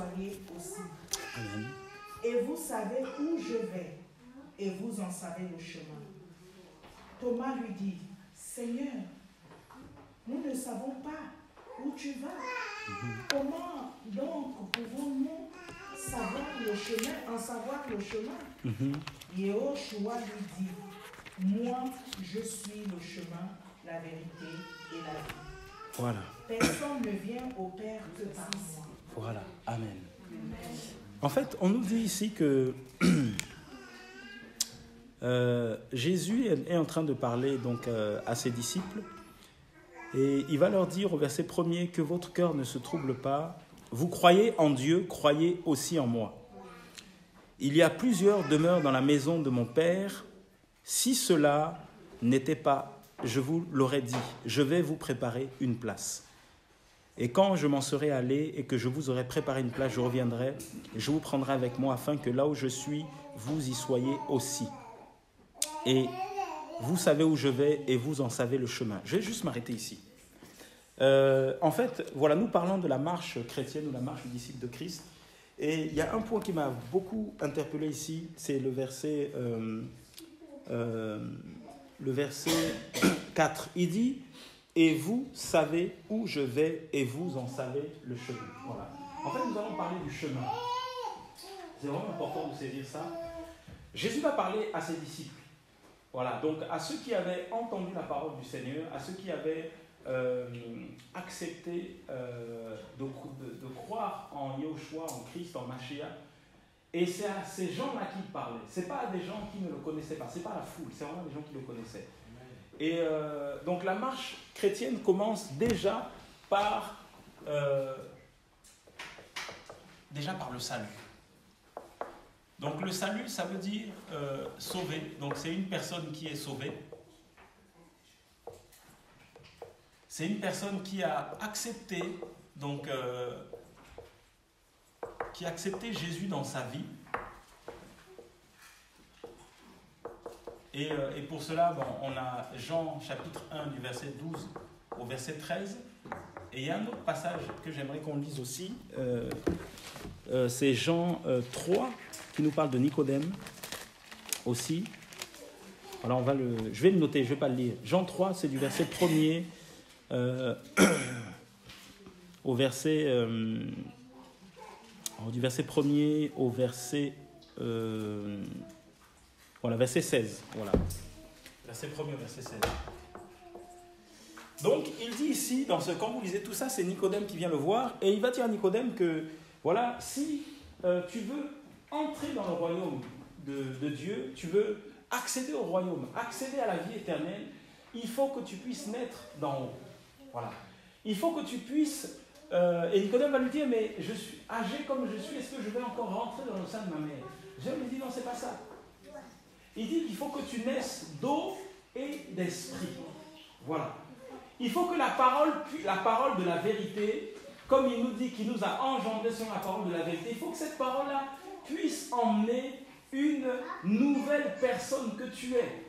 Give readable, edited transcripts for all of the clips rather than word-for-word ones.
soyez aussi. Amen. Et vous savez où je vais, et vous en savez le chemin. Thomas lui dit, Seigneur, nous ne savons pas où tu vas. Comment donc pouvons-nous en savoir le chemin? Yehoshua lui dit, moi je suis le chemin, la vérité et la vie. Voilà. Personne ne vient au Père que par moi. Voilà. Amen. En fait, on nous dit ici que Jésus est en train de parler donc à ses disciples et il va leur dire au verset 1er que votre cœur ne se trouble pas. Vous croyez en Dieu, croyez aussi en moi. Il y a plusieurs demeures dans la maison de mon Père. Si cela n'était pas, je vous l'aurais dit, je vais vous préparer une place. Et quand je m'en serai allé et que je vous aurai préparé une place, je reviendrai, je vous prendrai avec moi afin que là où je suis, vous y soyez aussi. Et vous savez où je vais et vous en savez le chemin. Je vais juste m'arrêter ici. En fait, voilà, nous parlons de la marche chrétienne ou la marche du disciple de Christ. Et il y a un point qui m'a beaucoup interpellé ici, c'est le verset 4. Il dit « Et vous savez où je vais et vous en savez le chemin. » Voilà. En fait, nous allons parler du chemin. C'est vraiment important de saisir ça. Jésus va parler à ses disciples. Voilà, donc à ceux qui avaient entendu la parole du Seigneur, à ceux qui avaient accepté de croire en Yehoshua, en Christ, en Mashiach. Et c'est à ces gens-là qu'il parlait. Ce n'est pas à des gens qui ne le connaissaient pas. Ce n'est pas la foule, c'est vraiment des gens qui le connaissaient. Et donc la marche chrétienne commence déjà par le salut. Donc le salut, ça veut dire sauver. Donc c'est une personne qui est sauvée. C'est une personne qui a accepté, donc, qui a accepté Jésus dans sa vie. Et pour cela, bon, on a Jean chapitre 1 du verset 12 au verset 13. Et il y a un autre passage que j'aimerais qu'on lise aussi. C'est Jean 3 qui nous parle de Nicodème aussi. Alors je vais le noter, je ne vais pas le lire. Jean 3, c'est du verset 1er au verset du verset 1er au verset verset 16. Voilà. Verset 1er au verset 16. Donc, il dit ici, quand vous lisez tout ça, c'est Nicodème qui vient le voir, et il va dire à Nicodème que, voilà, si tu veux entrer dans le royaume de Dieu, tu veux accéder au royaume, accéder à la vie éternelle, il faut que tu puisses naître d'en haut. Voilà. Il faut que tu puisses... et Nicodème va lui dire, mais je suis âgé comme je suis, est-ce que je vais encore rentrer dans le sein de ma mère? Jésus lui dit, non, c'est pas ça. Il dit qu'il faut que tu naisses d'eau et d'esprit. Voilà. Il faut que la parole de la vérité, comme il nous dit qu'il nous a engendrés sur la parole de la vérité, il faut que cette parole-là puisse emmener une nouvelle personne que tu es.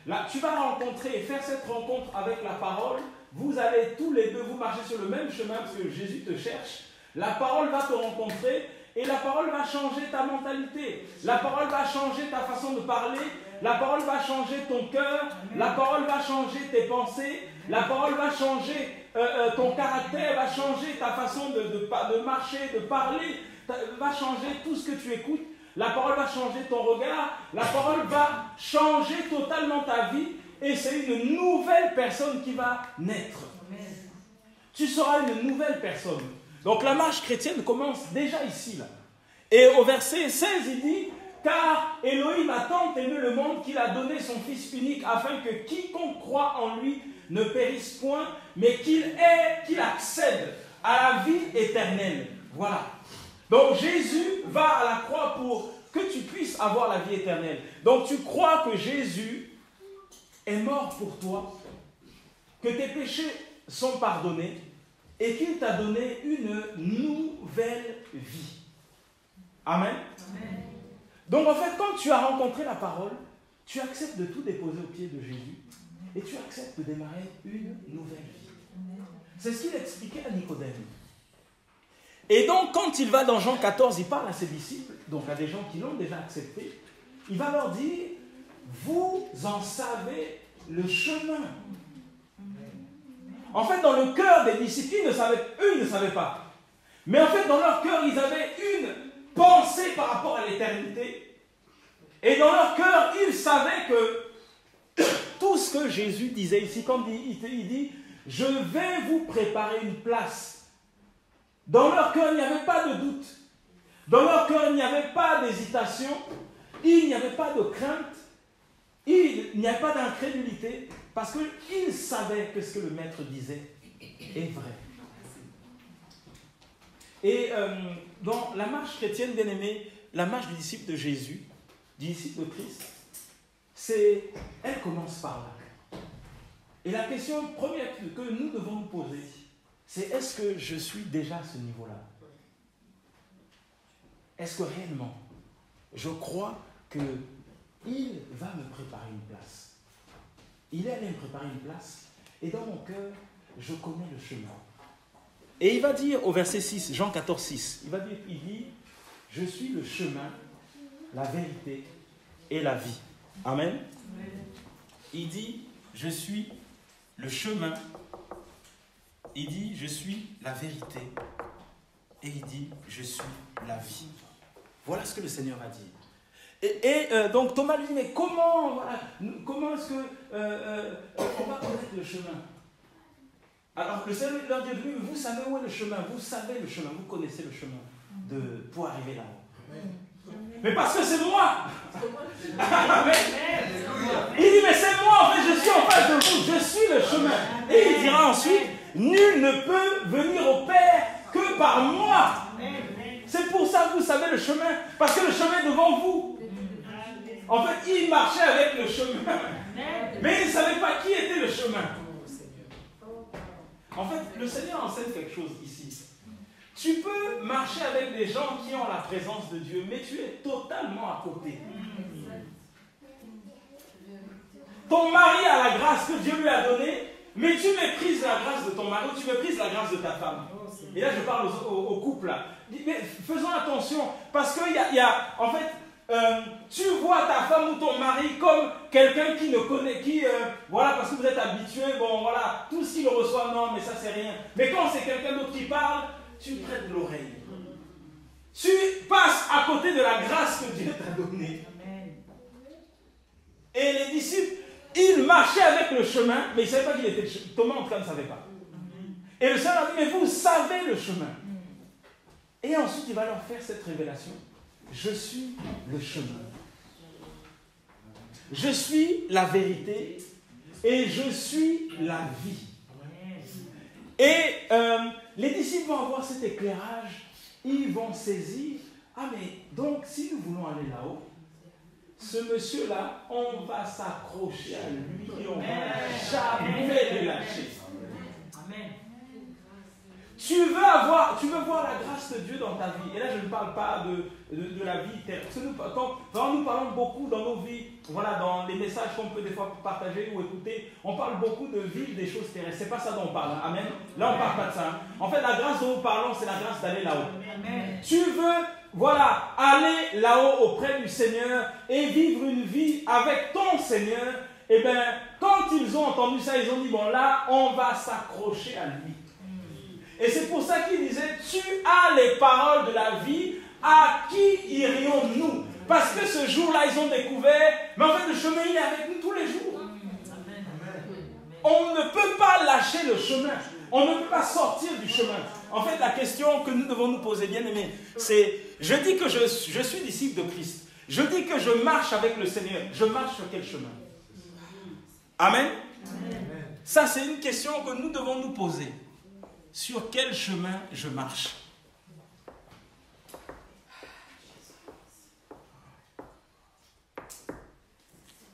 Là, tu vas rencontrer et faire cette rencontre avec la parole. Vous allez tous les deux, vous marcher sur le même chemin parce que Jésus te cherche. La parole va te rencontrer et la parole va changer ta mentalité. La parole va changer ta façon de parler. La parole va changer ton cœur. La parole va changer tes pensées. La parole va changer ton caractère, va changer ta façon de marcher, de parler, va changer tout ce que tu écoutes. La parole va changer ton regard. La parole va changer totalement ta vie. Et c'est une nouvelle personne qui va naître. Tu seras une nouvelle personne. Donc la marche chrétienne commence déjà ici. Là. Et au verset 16, il dit « Car Elohim a tant aimé le monde qu'il a donné son Fils unique afin que quiconque croit en lui ne périsse point, mais qu'il accède à la vie éternelle. » Voilà. Donc Jésus va à la croix pour que tu puisses avoir la vie éternelle. Donc tu crois que Jésus est mort pour toi, que tes péchés sont pardonnés et qu'il t'a donné une nouvelle vie. Amen. Amen. Donc en fait, quand tu as rencontré la parole, tu acceptes de tout déposer aux pieds de Jésus et tu acceptes de démarrer une nouvelle vie. C'est ce qu'il expliquait à Nicodème. Et donc, quand il va dans Jean 14, il parle à ses disciples, donc à des gens qui l'ont déjà accepté. Il va leur dire, vous en savez le chemin. En fait, dans le cœur des disciples, eux, ils ne savaient pas. Mais en fait, dans leur cœur, ils avaient une pensée par rapport à l'éternité. Et dans leur cœur, ils savaient que tout ce que Jésus disait ici, quand il dit, je vais vous préparer une place. Dans leur cœur, il n'y avait pas de doute. Dans leur cœur, il n'y avait pas d'hésitation. Il n'y avait pas de crainte. Il n'y avait pas d'incrédulité. Parce qu'ils savaient que ce que le Maître disait est vrai. Et dans la marche chrétienne, bien aimée, la marche du disciple de Jésus, du disciple de Christ, elle commence par là. Et la question première que nous devons nous poser, c'est est-ce que je suis déjà à ce niveau-là? Est-ce que réellement, je crois qu'il va me préparer une place? Il allait me préparer une place, et dans mon cœur, je connais le chemin. Et il va dire au verset 6, Jean 14, 6, il dit, je suis le chemin, la vérité et la vie. Amen. Il dit, je suis le chemin. Il dit, je suis la vérité. Et il dit, je suis la vie. Voilà ce que le Seigneur a dit. Et donc Thomas lui dit, mais comment est-ce que on va connaître le chemin? Alors le Seigneur leur dit, vous savez où est le chemin, vous savez le chemin, vous connaissez le chemin pour arriver là-haut. Mais parce que c'est moi. Il dit, mais c'est moi, en fait, je suis en face de vous, je suis le chemin. Et il dira ensuite, nul ne peut venir au Père que par moi. C'est pour ça que vous savez le chemin, parce que le chemin est devant vous. En fait, il marchait avec le chemin, mais il ne savait pas qui était le chemin. En fait, le Seigneur enseigne quelque chose ici. Tu peux marcher avec des gens qui ont la présence de Dieu, mais tu es totalement à côté. Ton mari a la grâce que Dieu lui a donnée, mais tu méprises la grâce de ton mari, ou tu méprises la grâce de ta femme. Et là, je parle au couple. Là. Mais faisons attention, parce qu'il y a, en fait, tu vois ta femme ou ton mari comme quelqu'un qui ne connaît, voilà, parce que vous êtes habitué, bon, voilà, tout ce qu'il reçoit, non, mais ça, c'est rien. Mais quand c'est quelqu'un d'autre qui parle, tu prêtes l'oreille. Tu passes à côté de la grâce que Dieu t'a donnée. Et les disciples, ils marchaient avec le chemin, mais ils ne savaient pas qu'il était le chemin. Thomas, en tout cas, ne savait pas. Et le Seigneur a dit, mais vous savez le chemin. Et ensuite, il va leur faire cette révélation. Je suis le chemin. Je suis la vérité et je suis la vie. Et les disciples vont avoir cet éclairage. Ils vont saisir. Ah mais donc si nous voulons aller là-haut, ce monsieur-là, on va s'accrocher à lui et on ne va jamais le lâcher. Amen. Tu veux voir la grâce de Dieu dans ta vie. Et là, je ne parle pas de la vie terrestre. Quand nous parlons beaucoup dans nos vies, voilà, dans les messages qu'on peut des fois partager ou écouter, on parle beaucoup de vivre des choses terrestres. Ce n'est pas ça dont on parle. Amen. Là, on ne parle pas de ça. En fait, la grâce dont nous parlons, c'est la grâce d'aller là-haut. Amen. Tu veux, voilà, aller là-haut auprès du Seigneur et vivre une vie avec ton Seigneur. Eh bien, quand ils ont entendu ça, ils ont dit, bon là, on va s'accrocher à lui. Et c'est pour ça qu'il disait, tu as les paroles de la vie, à qui irions-nous? Parce que ce jour-là, ils ont découvert, mais en fait, le chemin, il est avec nous tous les jours. On ne peut pas lâcher le chemin. On ne peut pas sortir du chemin. En fait, la question que nous devons nous poser, bien aimés, c'est, je dis que je suis disciple de Christ. Je dis que je marche avec le Seigneur. Je marche sur quel chemin? Amen. Ça, c'est une question que nous devons nous poser. Sur quel chemin je marche?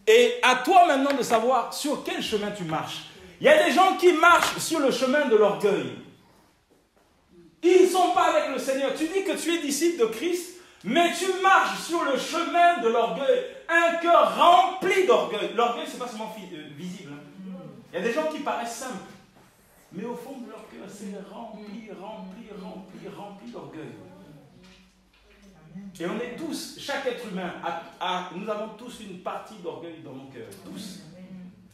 Et à toi maintenant de savoir sur quel chemin tu marches. Il y a des gens qui marchent sur le chemin de l'orgueil. Ils ne sont pas avec le Seigneur. Tu dis que tu es disciple de Christ, mais tu marches sur le chemin de l'orgueil. Un cœur rempli d'orgueil. L'orgueil, ce n'est pas seulement visible. Il y a des gens qui paraissent simples. Mais au fond de leur cœur, c'est rempli d'orgueil. Et on est tous, chaque être humain, nous avons tous une partie d'orgueil dans nos cœurs. Tous.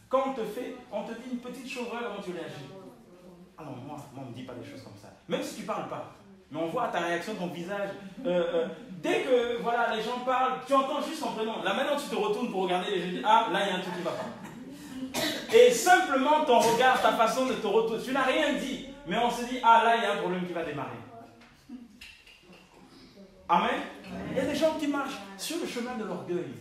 Quand on te dit une petite chose, comment tu réagis? Ah non, moi, on ne me dit pas des choses comme ça. Même si tu ne parles pas. Mais on voit ta réaction, ton visage. Dès que voilà, les gens parlent, tu entends juste ton prénom. Là maintenant, tu te retournes pour regarder les gens. Tu dis, ah, là, il y a un truc qui ne va pas. Et simplement ton regard, ta façon de te retourner. Tu n'as rien dit. Mais on se dit, ah, là, il y a un problème qui va démarrer. Amen. Il y a des gens qui marchent sur le chemin de l'orgueil.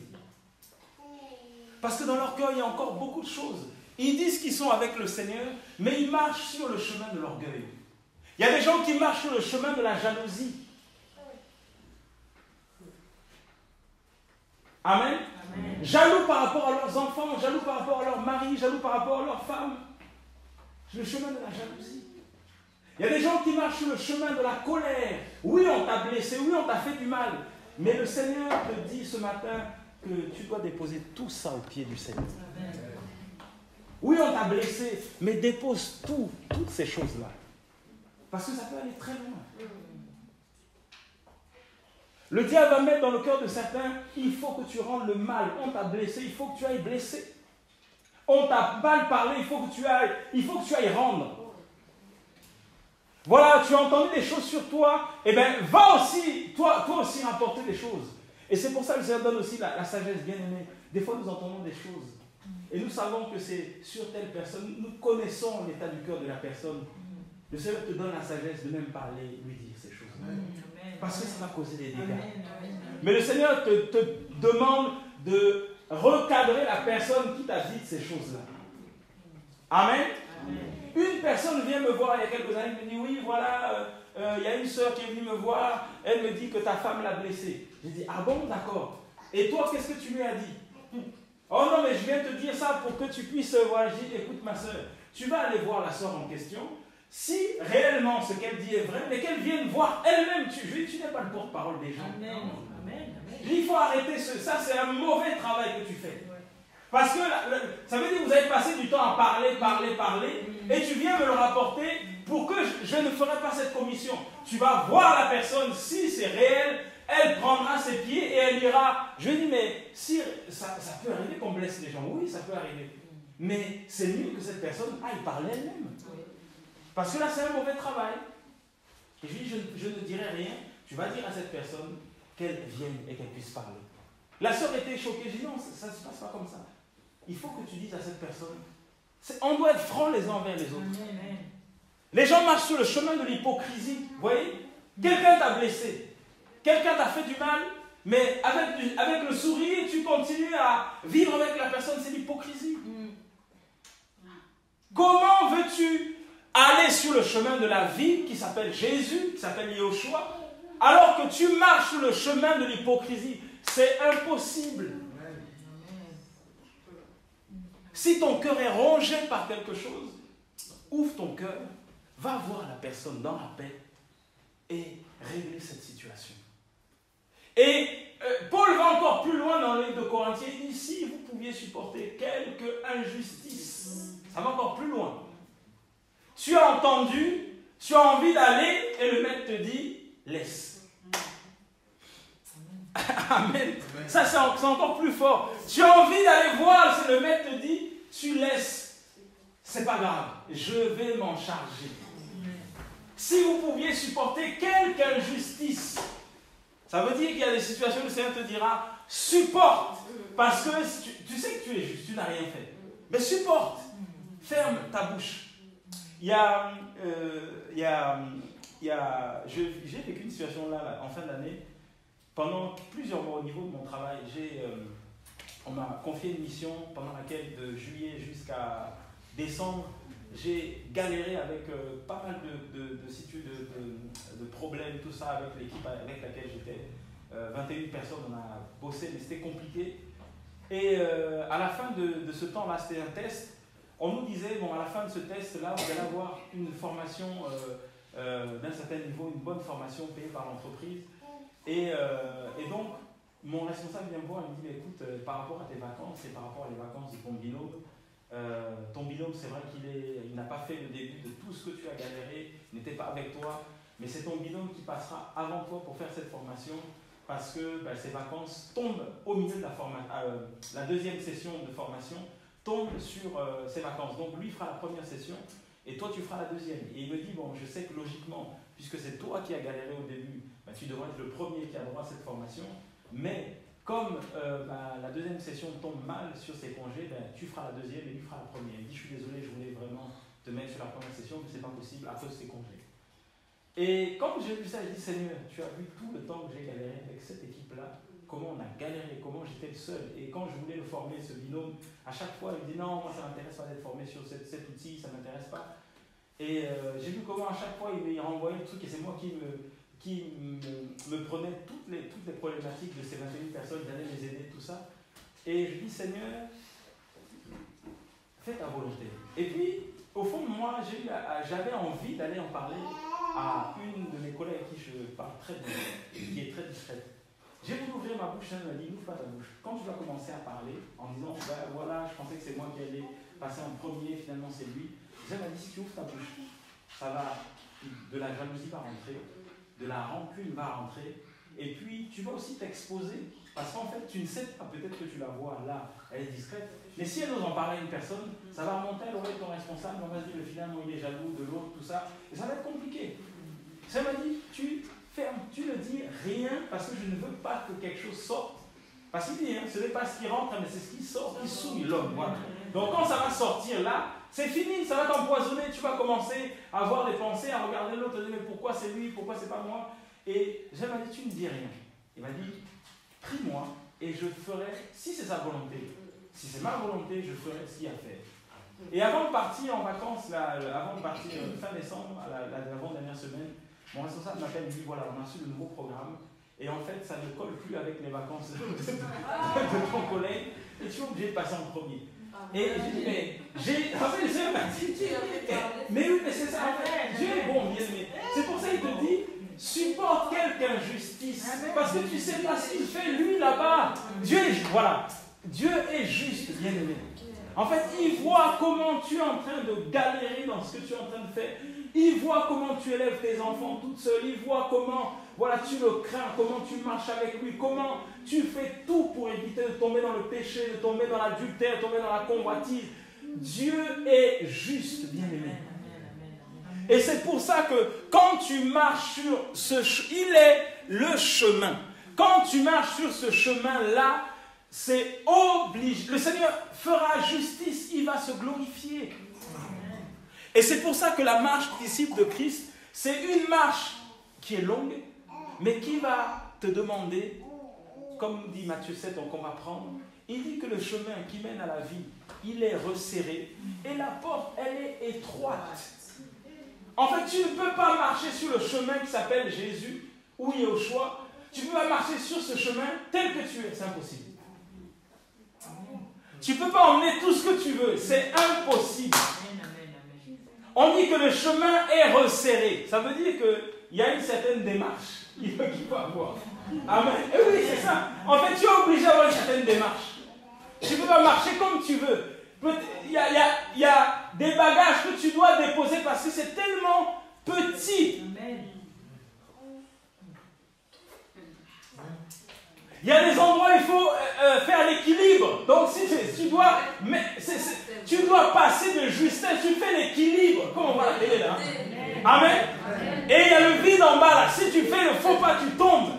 Parce que dans leur cœur, il y a encore beaucoup de choses. Ils disent qu'ils sont avec le Seigneur, mais ils marchent sur le chemin de l'orgueil. Il y a des gens qui marchent sur le chemin de la jalousie. Amen. Amen. Jaloux par rapport à leurs enfants, jaloux par rapport à leur mari, jaloux par rapport à leur femme. Le chemin de la jalousie. Il y a des gens qui marchent sur le chemin de la colère. Oui, on t'a blessé, oui, on t'a fait du mal. Mais le Seigneur te dit ce matin que tu dois déposer tout ça au pied du Seigneur. Oui, on t'a blessé, mais dépose toutes ces choses-là. Parce que ça peut aller très loin. Le diable va mettre dans le cœur de certains, il faut que tu rendes le mal. On t'a blessé, il faut que tu ailles blesser. On t'a mal parlé, il faut que tu ailles rendre. Voilà, tu as entendu des choses sur toi, eh bien, va aussi, toi aussi rapporter des choses. Et c'est pour ça que le Seigneur donne aussi la sagesse, bien aimée. Des fois, nous entendons des choses. Et nous savons que c'est sur telle personne. Nous connaissons l'état du cœur de la personne. Le Seigneur te donne la sagesse de même parler, lui dire ces choses-là. Parce que ça va causer des dégâts. Mais le Seigneur te demande de recadrer la personne qui t'a dit ces choses-là. Amen. Une personne vient me voir il y a quelques années, me dit, oui, voilà, il y a une sœur qui est venue me voir, elle me dit que ta femme l'a blessée. J'ai dit, ah bon, d'accord. Et toi, qu'est-ce que tu lui as dit? Oh non, mais je viens te dire ça pour que tu puisses voir. J'ai dit, écoute ma sœur, tu vas aller voir la sœur en question. Si réellement ce qu'elle dit est vrai, mais qu'elle vienne voir elle-même. Tu n'es pas le porte-parole des gens. Amen. Amen. Il faut arrêter ça, c'est un mauvais travail que tu fais. Parce que ça veut dire que vous avez passé du temps à parler, et tu viens me le rapporter pour que je ne ferai pas cette commission. Tu vas voir la personne, si c'est réel, elle prendra ses pieds et elle ira. Je dis, mais si ça peut arriver qu'on blesse les gens, oui, ça peut arriver. Mais c'est mieux que cette personne aille parler elle-même. Parce que là, c'est un mauvais travail. Et je dis, je ne dirai rien. Tu vas dire à cette personne qu'elle vienne et qu'elle puisse parler. La sœur était choquée. Je dis, non, ça ne se passe pas comme ça. Il faut que tu dises à cette personne. On doit être francs les uns envers les autres. Amen. Les gens marchent sur le chemin de l'hypocrisie. Vous voyez? Quelqu'un t'a blessé. Quelqu'un t'a fait du mal. Mais avec le sourire, tu continues à vivre avec la personne. C'est l'hypocrisie. Comment veux-tu aller sur le chemin de la vie qui s'appelle Jésus, qui s'appelle Yahushua, alors que tu marches sur le chemin de l'hypocrisie? C'est impossible. Si ton cœur est rongé par quelque chose, ouvre ton cœur, va voir la personne dans la paix et régler cette situation. Et Paul va encore plus loin dans le livre de Corinthiens. Il dit, si vous pouviez supporter quelque injustice, ça va encore plus loin. Tu as entendu, tu as envie d'aller et le maître te dit, laisse. Amen. Ça, c'est encore plus fort. Tu as envie d'aller voir, si le maître te dit, tu laisses. C'est pas grave, je vais m'en charger. Si vous pouviez supporter quelque injustice, ça veut dire qu'il y a des situations où le Seigneur te dira, supporte. Parce que tu sais que tu es juste, tu n'as rien fait. Mais supporte. Ferme ta bouche. J'ai vécu une situation là, en fin d'année. Pendant plusieurs mois au niveau de mon travail, on m'a confié une mission pendant laquelle de juillet jusqu'à décembre, j'ai galéré avec pas mal de problèmes, tout ça, avec l'équipe avec laquelle j'étais. 21 personnes, on a bossé, mais c'était compliqué. Et à la fin de ce temps-là, c'était un test. On nous disait, bon, à la fin de ce test-là, vous allez avoir une formation d'un certain niveau, une bonne formation payée par l'entreprise. Et donc, mon responsable vient me voir et me dit, écoute, par rapport à tes vacances et par rapport à les vacances du pont binôme, ton binôme, c'est vrai qu'il n'a pas fait le début de tout ce que tu as galéré, n'était pas avec toi, mais c'est ton binôme qui passera avant toi pour faire cette formation parce que ces vacances tombent au milieu de la deuxième session de formation tombe sur ses vacances. Donc lui fera la première session et toi tu feras la deuxième. Et il me dit, bon, je sais que logiquement, puisque c'est toi qui as galéré au début, tu devrais être le premier qui a droit à cette formation, mais comme la deuxième session tombe mal sur ses congés, tu feras la deuxième et lui fera la première. Il dit, je suis désolé, je voulais vraiment te mettre sur la première session, mais c'est pas possible à cause de tes congés. Et quand j'ai vu ça, j'ai dit, Seigneur, tu as vu tout le temps que j'ai galéré avec cette équipe-là, comment on a galéré, comment j'étais le seul. Et quand je voulais le former, ce binôme, à chaque fois, il me dit, non, moi ça ne m'intéresse pas d'être formé sur cet outil, ça ne m'intéresse pas. Et j'ai vu comment à chaque fois, il renvoyait le truc, et c'est moi qui me prenais toutes les problématiques de ces 21 personnes, j'allais les aider, tout ça. Et je dis, Seigneur, fais ta volonté. Et puis, au fond de moi, j'avais envie d'aller en parler à une de mes collègues à qui je parle très bien, qui est très discrète. J'ai voulu ouvrir ma bouche, elle m'a dit, n'ouvre pas ta bouche. Quand tu vas commencer à parler, en disant, voilà, je pensais que c'est moi qui allais passer en premier, finalement c'est lui. Elle m'a dit, si tu ouvres ta bouche, ça va, de la jalousie va rentrer, de la rancune va rentrer, et puis tu vas aussi t'exposer, parce qu'en fait, tu ne sais pas, peut-être que tu la vois là, elle est discrète, mais si elle ose en parler à une personne, ça va remonter à l'oreille de ton responsable, on va se dire, finalement il est jaloux de l'autre, tout ça, et ça va être compliqué. Ça m'a dit, tu fermes, tu ne dis rien, parce que je ne veux pas que quelque chose sorte. Parce qu'il dit, ce n'est pas ce qui rentre, mais c'est ce qui sort, qui souille l'homme. Voilà. Donc quand ça va sortir là, c'est fini, ça va t'empoisonner, tu vas commencer à avoir des pensées, à regarder l'autre, à dire, mais pourquoi c'est lui, pourquoi c'est pas moi? Et je m'a dit, tu ne dis rien. Il m'a dit, prie-moi, et je ferai, si c'est sa volonté, si c'est ma volonté, je ferai ce qu'il y a à faire. Et avant de partir en vacances, avant de partir fin décembre, l'avant-dernière semaine, mon responsable m'appelle et me dit, voilà, on a reçu le nouveau programme, et en fait, ça ne colle plus avec les vacances de ton collègue, et tu es obligé de passer en premier. Et j'ai dit, mais en fait, le Seigneur m'a dit, mais oui, mais c'est ça, en fait, Dieu est bon, bien aimé. C'est pour ça qu'il te dit, supporte quelque injustice, parce que tu ne sais pas ce qu'il fait, lui, là-bas. Dieu est juste, bien aimé. En fait, il voit comment tu es en train de galérer dans ce que tu es en train de faire. Il voit comment tu élèves tes enfants toute seule. Il voit comment tu le crains, comment tu marches avec lui, comment tu fais tout pour éviter de tomber dans le péché, de tomber dans l'adultère, de tomber dans la convoitise. Dieu est juste, bien aimé. Et c'est pour ça que quand tu marches sur il est le chemin. Quand tu marches sur ce chemin-là, c'est obligé. Le Seigneur fera justice, il va se glorifier. Et c'est pour ça que la marche disciple de Christ, c'est une marche qui est longue, mais qui va te demander, comme dit Matthieu 7, qu'on va prendre, il dit que le chemin qui mène à la vie, il est resserré, et la porte, elle est étroite. En fait, tu ne peux pas marcher sur le chemin qui s'appelle Jésus, ou Yahushua. Tu ne peux pas marcher sur ce chemin tel que tu es, c'est impossible. Tu ne peux pas emmener tout ce que tu veux, c'est impossible. On dit que le chemin est resserré. Ça veut dire qu'il y a une certaine démarche qu'il faut avoir. Amen. Et oui, c'est ça. En fait, tu es obligé d'avoir une certaine démarche. Tu ne peux pas marcher comme tu veux. Il y a des bagages que tu dois déposer parce que c'est tellement petit. Il y a des endroits où il faut faire l'équilibre. Donc, si tu dois passer de justesse, tu fais l'équilibre. Comme on voit la télé là. Amen. Et il y a le vide en bas là. Si tu fais le faux pas, tu tombes.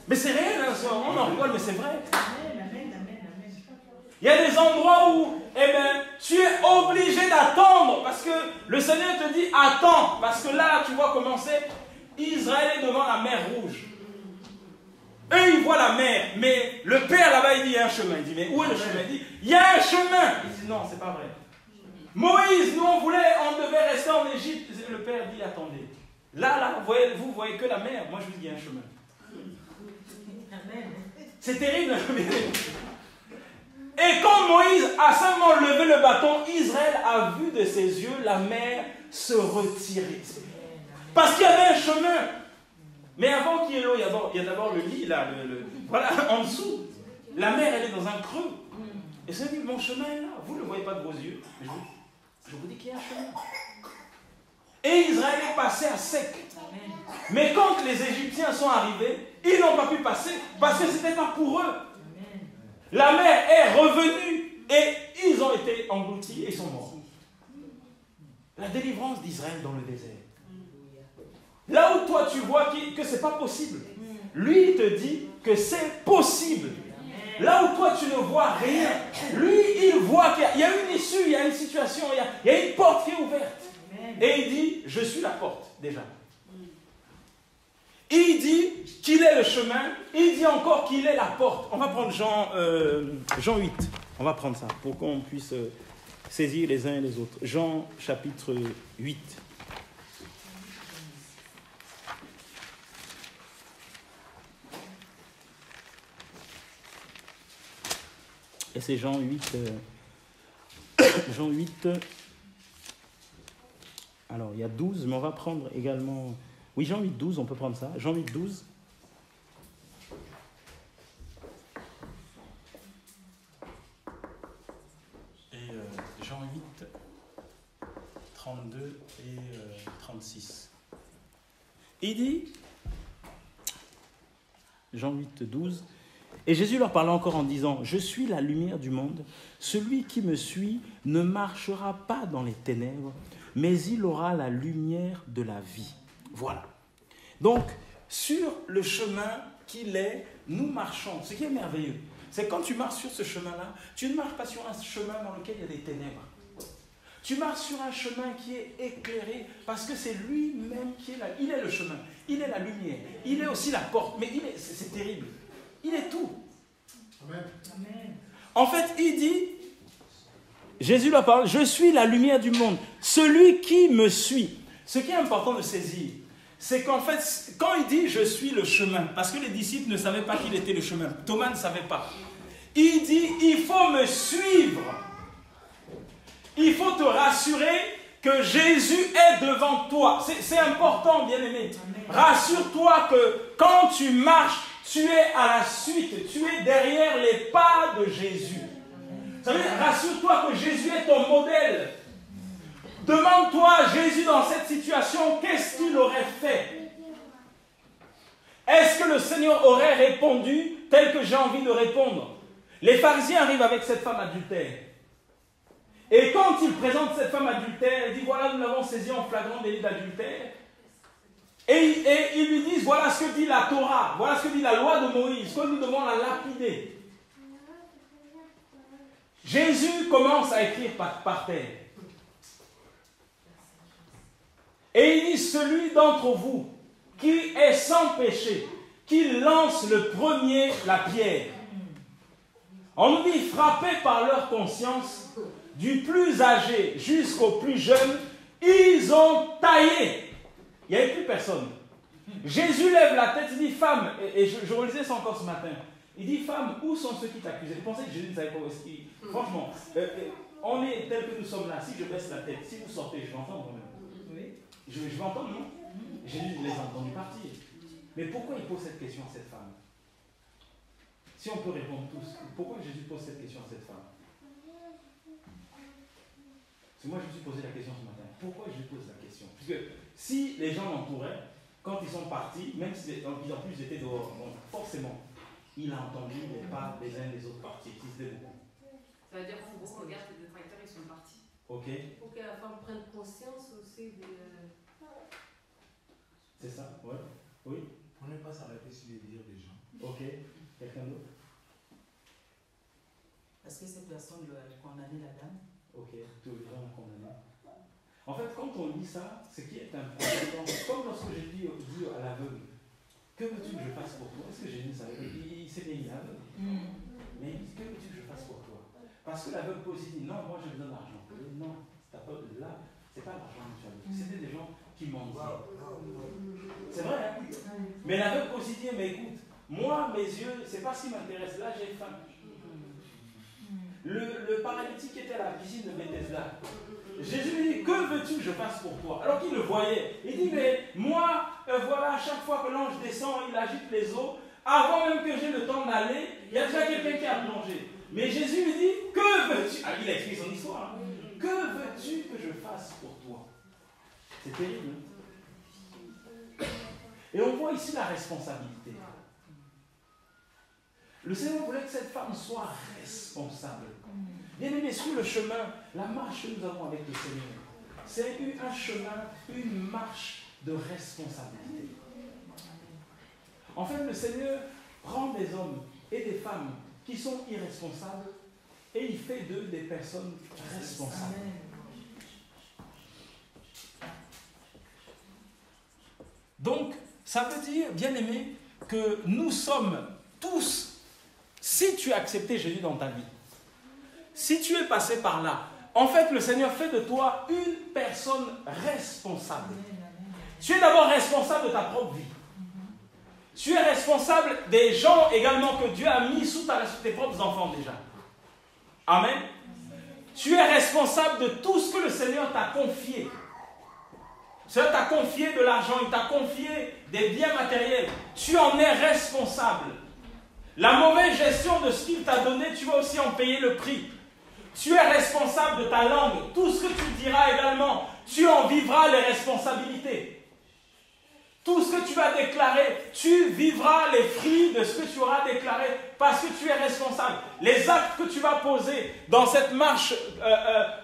Mais c'est réel, hein, on en rigole, mais c'est vrai. Il y a des endroits où tu es obligé d'attendre parce que le Seigneur te dit attends. Parce que là, tu vois comment c'est. Israël est devant la mer Rouge. Eux, ils voient la mer, mais le père là-bas, il dit il y a un chemin. Il dit mais où est le chemin? Il dit il y a un chemin. Il dit non, c'est pas vrai. Moïse, nous on devait rester en Égypte. Le père dit attendez. Là, vous voyez que la mer. Moi je vous dis il y a un chemin. C'est terrible. Et quand Moïse a seulement levé le bâton, Israël a vu de ses yeux la mer se retirer. Parce qu'il y avait un chemin. Mais avant qu'il y ait l'eau, il y a d'abord le lit, là, voilà, en dessous. La mer, elle est dans un creux. Et ça dit, mon chemin est là. Vous ne le voyez pas de vos yeux. Mais je vous dis qu'il y a un chemin. Et Israël est passé à sec. Mais quand les Égyptiens sont arrivés, ils n'ont pas pu passer parce que ce n'était pas pour eux. La mer est revenue et ils ont été engloutis et sont morts. La délivrance d'Israël dans le désert. Là où toi tu vois que ce n'est pas possible, lui il te dit que c'est possible. Là où toi tu ne vois rien, lui il voit qu'il y a une issue, il y a une situation, il y a une porte qui est ouverte. Et il dit, je suis la porte déjà. Il dit qu'il est le chemin, il dit encore qu'il est la porte. On va prendre Jean 8, on va prendre ça pour qu'on puisse saisir les uns et les autres. Jean chapitre 8. Et c'est Jean 8. Jean 8. Alors, il y a 12, mais on va prendre également... Oui, Jean 8, 12, on peut prendre ça. Jean 8, 12. Et Jean 8, 32 et 36. Il dit... Jean 8, 12... Et Jésus leur parla encore en disant, « Je suis la lumière du monde. Celui qui me suit ne marchera pas dans les ténèbres, mais il aura la lumière de la vie. » Voilà. Donc, sur le chemin qu'il est, nous marchons. Ce qui est merveilleux, c'est quand tu marches sur ce chemin-là, tu ne marches pas sur un chemin dans lequel il y a des ténèbres. Tu marches sur un chemin qui est éclairé parce que c'est lui-même qui est là. Il est le chemin, il est la lumière, il est aussi la porte, mais c'est terrible. Il est tout. Amen. En fait, il dit, Jésus leur parle, je suis la lumière du monde. Celui qui me suit. Ce qui est important de saisir, c'est qu'en fait, quand il dit je suis le chemin, parce que les disciples ne savaient pas qu'il était le chemin, Thomas ne savait pas. Il dit, il faut me suivre. Il faut te rassurer que Jésus est devant toi. C'est important, bien-aimé. Rassure-toi que quand tu marches, tu es à la suite, tu es derrière les pas de Jésus. Ça veut dire, rassure-toi que Jésus est ton modèle. Demande-toi, Jésus, dans cette situation, qu'est-ce qu'il aurait fait? Est-ce que le Seigneur aurait répondu tel que j'ai envie de répondre? Les pharisiens arrivent avec cette femme adultère. Et quand ils présentent cette femme adultère, ils disent, voilà, nous l'avons saisie en flagrant délit d'adultère. Et ils lui disent, voilà ce que dit la Torah, voilà ce que dit la loi de Moïse, que nous devons la lapider. Jésus commence à écrire par terre. Et il dit, celui d'entre vous qui est sans péché, qui lance le premier la pierre. On nous dit, frappés par leur conscience, du plus âgé jusqu'au plus jeune, ils ont taillé. Il n'y avait plus personne. Jésus lève la tête, il dit, femme, et je relisais ça encore ce matin, il dit, femme, où sont ceux qui t'accusaient? Vous pensez que Jésus ne savait pas où est-ce qu'il... Franchement, on est tel que nous sommes là, si je baisse la tête, si vous sortez, je vais entendre quand même. Oui. Je vais entendre, non? Jésus les a entendus partir. Mais pourquoi il pose cette question à cette femme? Si on peut répondre tous, pourquoi Jésus pose cette question à cette femme? Parce que moi je me suis posé la question ce matin. Pourquoi je lui pose la question? Parce que si les gens l'entouraient, quand ils sont partis, même si en plus ils étaient dehors, bon, forcément, il a entendu les pas des uns des autres partis. Ça veut dire qu'en gros, regarde, les détracteurs, ils sont partis. Ok. Pour que la femme prenne conscience aussi de... C'est ça, ouais. Oui. On n'est pas s'arrêter sur les dires des gens. Ok. Quelqu'un d'autre? Parce que ces personnes ont condamné la dame. Ok, tous les gens ont condamné. En fait, quand on lit ça, ce qui est important, comme lorsque j'ai dit à l'aveugle, que veux-tu que je fasse pour toi? Est-ce que Jésus savait? Il s'est mis aveugle. Mais il dit, que veux-tu que je fasse pour toi? Parce que l'aveugle pose, il dit, non, moi j'ai besoin d'argent. Non, là, c'est pas l'argent que tu as besoin. C'était des gens qui mendiaient. C'est vrai, hein? Mais l'aveugle pose, il dit, mais écoute, moi, mes yeux, c'est pas ce qui m'intéresse. Là, j'ai faim. Le paralytique était à la piscine de Bethesda. Jésus lui dit, que veux-tu que je fasse pour toi? Alors qu'il le voyait. Il dit, mais moi, voilà, chaque fois que l'ange descend, il agite les eaux. Avant même que j'ai le temps d'aller, Il y a déjà quelqu'un qui a plongé. Mais Jésus lui dit, que veux-tu? Ah, il a écrit son histoire. Hein. Que veux-tu que je fasse pour toi? C'est terrible. Hein? Et on voit ici la responsabilité. Le Seigneur voulait que cette femme soit responsable. Bien aimé, sur le chemin, la marche que nous avons avec le Seigneur, c'est un chemin, une marche de responsabilité. En fait, le Seigneur prend des hommes et des femmes qui sont irresponsables et il fait d'eux des personnes responsables. Donc, ça veut dire, bien aimé, que nous sommes tous, si tu as accepté Jésus dans ta vie, si tu es passé par là, en fait, le Seigneur fait de toi une personne responsable. Tu es d'abord responsable de ta propre vie. Tu es responsable des gens également que Dieu a mis sous tes propres enfants déjà. Amen. Tu es responsable de tout ce que le Seigneur t'a confié. Le Seigneur t'a confié de l'argent, il t'a confié des biens matériels. Tu en es responsable. La mauvaise gestion de ce qu'il t'a donné, tu vas aussi en payer le prix. Tu es responsable de ta langue. Tout ce que tu diras également, tu en vivras les responsabilités. Tout ce que tu vas déclarer, tu vivras les fruits de ce que tu auras déclaré parce que tu es responsable. Les actes que tu vas poser dans cette marche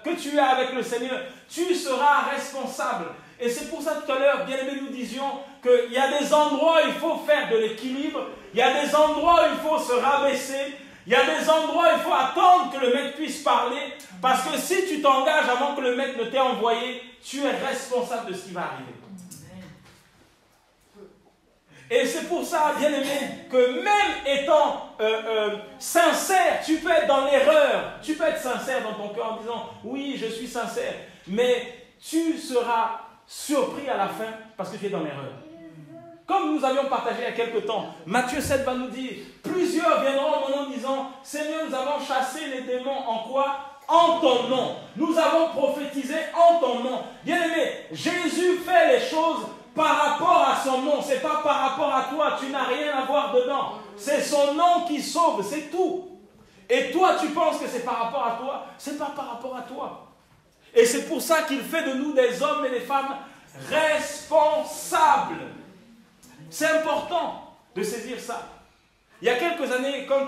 que tu as avec le Seigneur, tu seras responsable. Et c'est pour ça tout à l'heure, bien aimé, nous disions qu'il y a des endroits où il faut faire de l'équilibre, il y a des endroits où il faut se rabaisser, il y a des endroits où il faut attendre que le maître puisse parler, parce que si tu t'engages avant que le maître ne t'ait envoyé, tu es responsable de ce qui va arriver. Et c'est pour ça, bien aimé, que même étant sincère, tu peux être dans l'erreur, tu peux être sincère dans ton cœur en disant « Oui, je suis sincère », mais tu seras surpris à la fin parce que tu es dans l'erreur. Comme nous avions partagé il y a quelque temps, Matthieu 7 va nous dire « Plusieurs viendront en mon nom disant « Seigneur, nous avons chassé les démons en quoi ? En ton nom. Nous avons prophétisé en ton nom. » Bien aimé, Jésus fait les choses par rapport à son nom, c'est pas par rapport à toi, tu n'as rien à voir dedans. C'est son nom qui sauve, c'est tout. Et toi, tu penses que c'est par rapport à toi, c'est pas par rapport à toi. Et c'est pour ça qu'il fait de nous des hommes et des femmes responsables. C'est important de saisir ça. Il y a quelques années, quand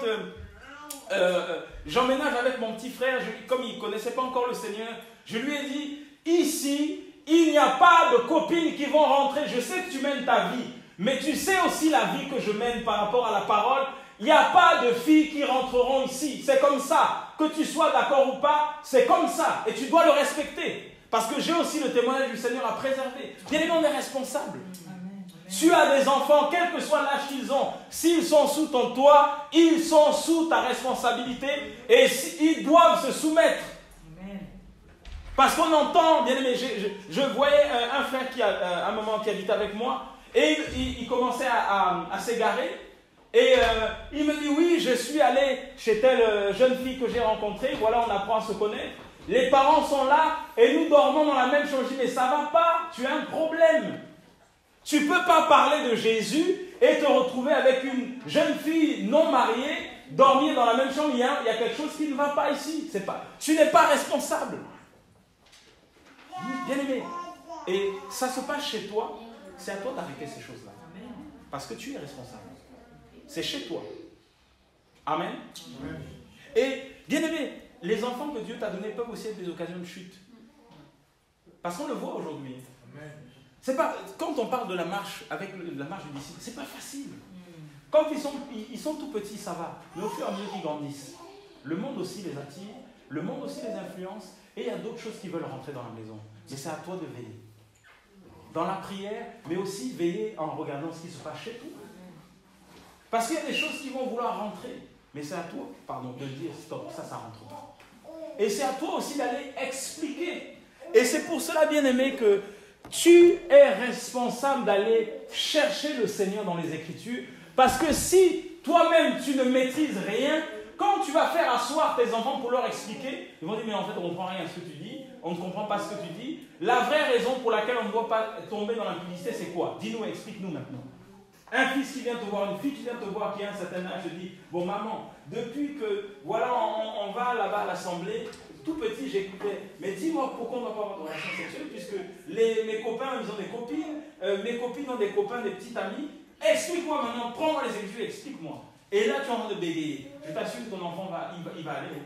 j'emménage avec mon petit frère, comme il ne connaissait pas encore le Seigneur, je lui ai dit, ici, il n'y a pas de copines qui vont rentrer. Je sais que tu mènes ta vie, mais tu sais aussi la vie que je mène par rapport à la parole. Il n'y a pas de filles qui rentreront ici. C'est comme ça. Que tu sois d'accord ou pas, c'est comme ça. Et tu dois le respecter. Parce que j'ai aussi le témoignage du Seigneur à préserver. Bien évidemment, on est responsable. Tu as des enfants, quel que soit l'âge qu'ils ont. S'ils sont sous ton toit, ils sont sous ta responsabilité. Et ils doivent se soumettre. Parce qu'on entend, bien aimé, je voyais un frère qui a un moment qui habite avec moi et il commençait à s'égarer et il me dit oui, je suis allé chez telle jeune fille que j'ai rencontrée, voilà, on apprend à se connaître, les parents sont là et nous dormons dans la même chambre. Je dis mais ça va pas, tu as un problème. Tu peux pas parler de Jésus et te retrouver avec une jeune fille non mariée, dormir dans la même chambre, il y a quelque chose qui ne va pas ici. Tu n'es pas responsable. Bien aimé, et ça se passe chez toi, c'est à toi d'arrêter ces choses-là. Parce que tu es responsable. C'est chez toi. Amen. Et bien aimé, les enfants que Dieu t'a donnés peuvent aussi être des occasions de chute. Parce qu'on le voit aujourd'hui. C'est pas, quand on parle de la marche, avec la marche du disciple, c'est pas facile. Quand ils sont tout petits, ça va. Mais au fur et à mesure qu'ils grandissent, le monde aussi les attire, le monde aussi les influence, et il y a d'autres choses qui veulent rentrer dans la maison. Mais c'est à toi de veiller. Dans la prière, mais aussi veiller en regardant ce qui se passe chez toi. Parce qu'il y a des choses qui vont vouloir rentrer. Mais c'est à toi, de dire stop, ça rentre pas. Et c'est à toi aussi d'aller expliquer. Et c'est pour cela, bien aimé, que tu es responsable d'aller chercher le Seigneur dans les Écritures. Parce que si toi-même tu ne maîtrises rien, quand tu vas faire asseoir tes enfants pour leur expliquer, ils vont dire mais en fait on ne comprend rien à ce que tu dis, on ne comprend pas ce que tu dis. La vraie raison pour laquelle on ne doit pas tomber dans l'impudicité, c'est quoi? Dis-nous, explique-nous maintenant. Un fils qui vient te voir, une fille qui vient te voir, qui a un certain âge, te dit, bon maman, depuis que, voilà, on va là-bas à l'assemblée, tout petit j'écoutais, mais dis-moi pourquoi on ne va pas avoir de relation sexuelle, puisque mes copains, ils ont des copines, mes copines ont des copains, des petites amies, explique-moi maintenant, prends-moi les excuses, explique-moi. Et là, tu es en train de bégayer. Je t'assure que ton enfant il va aller.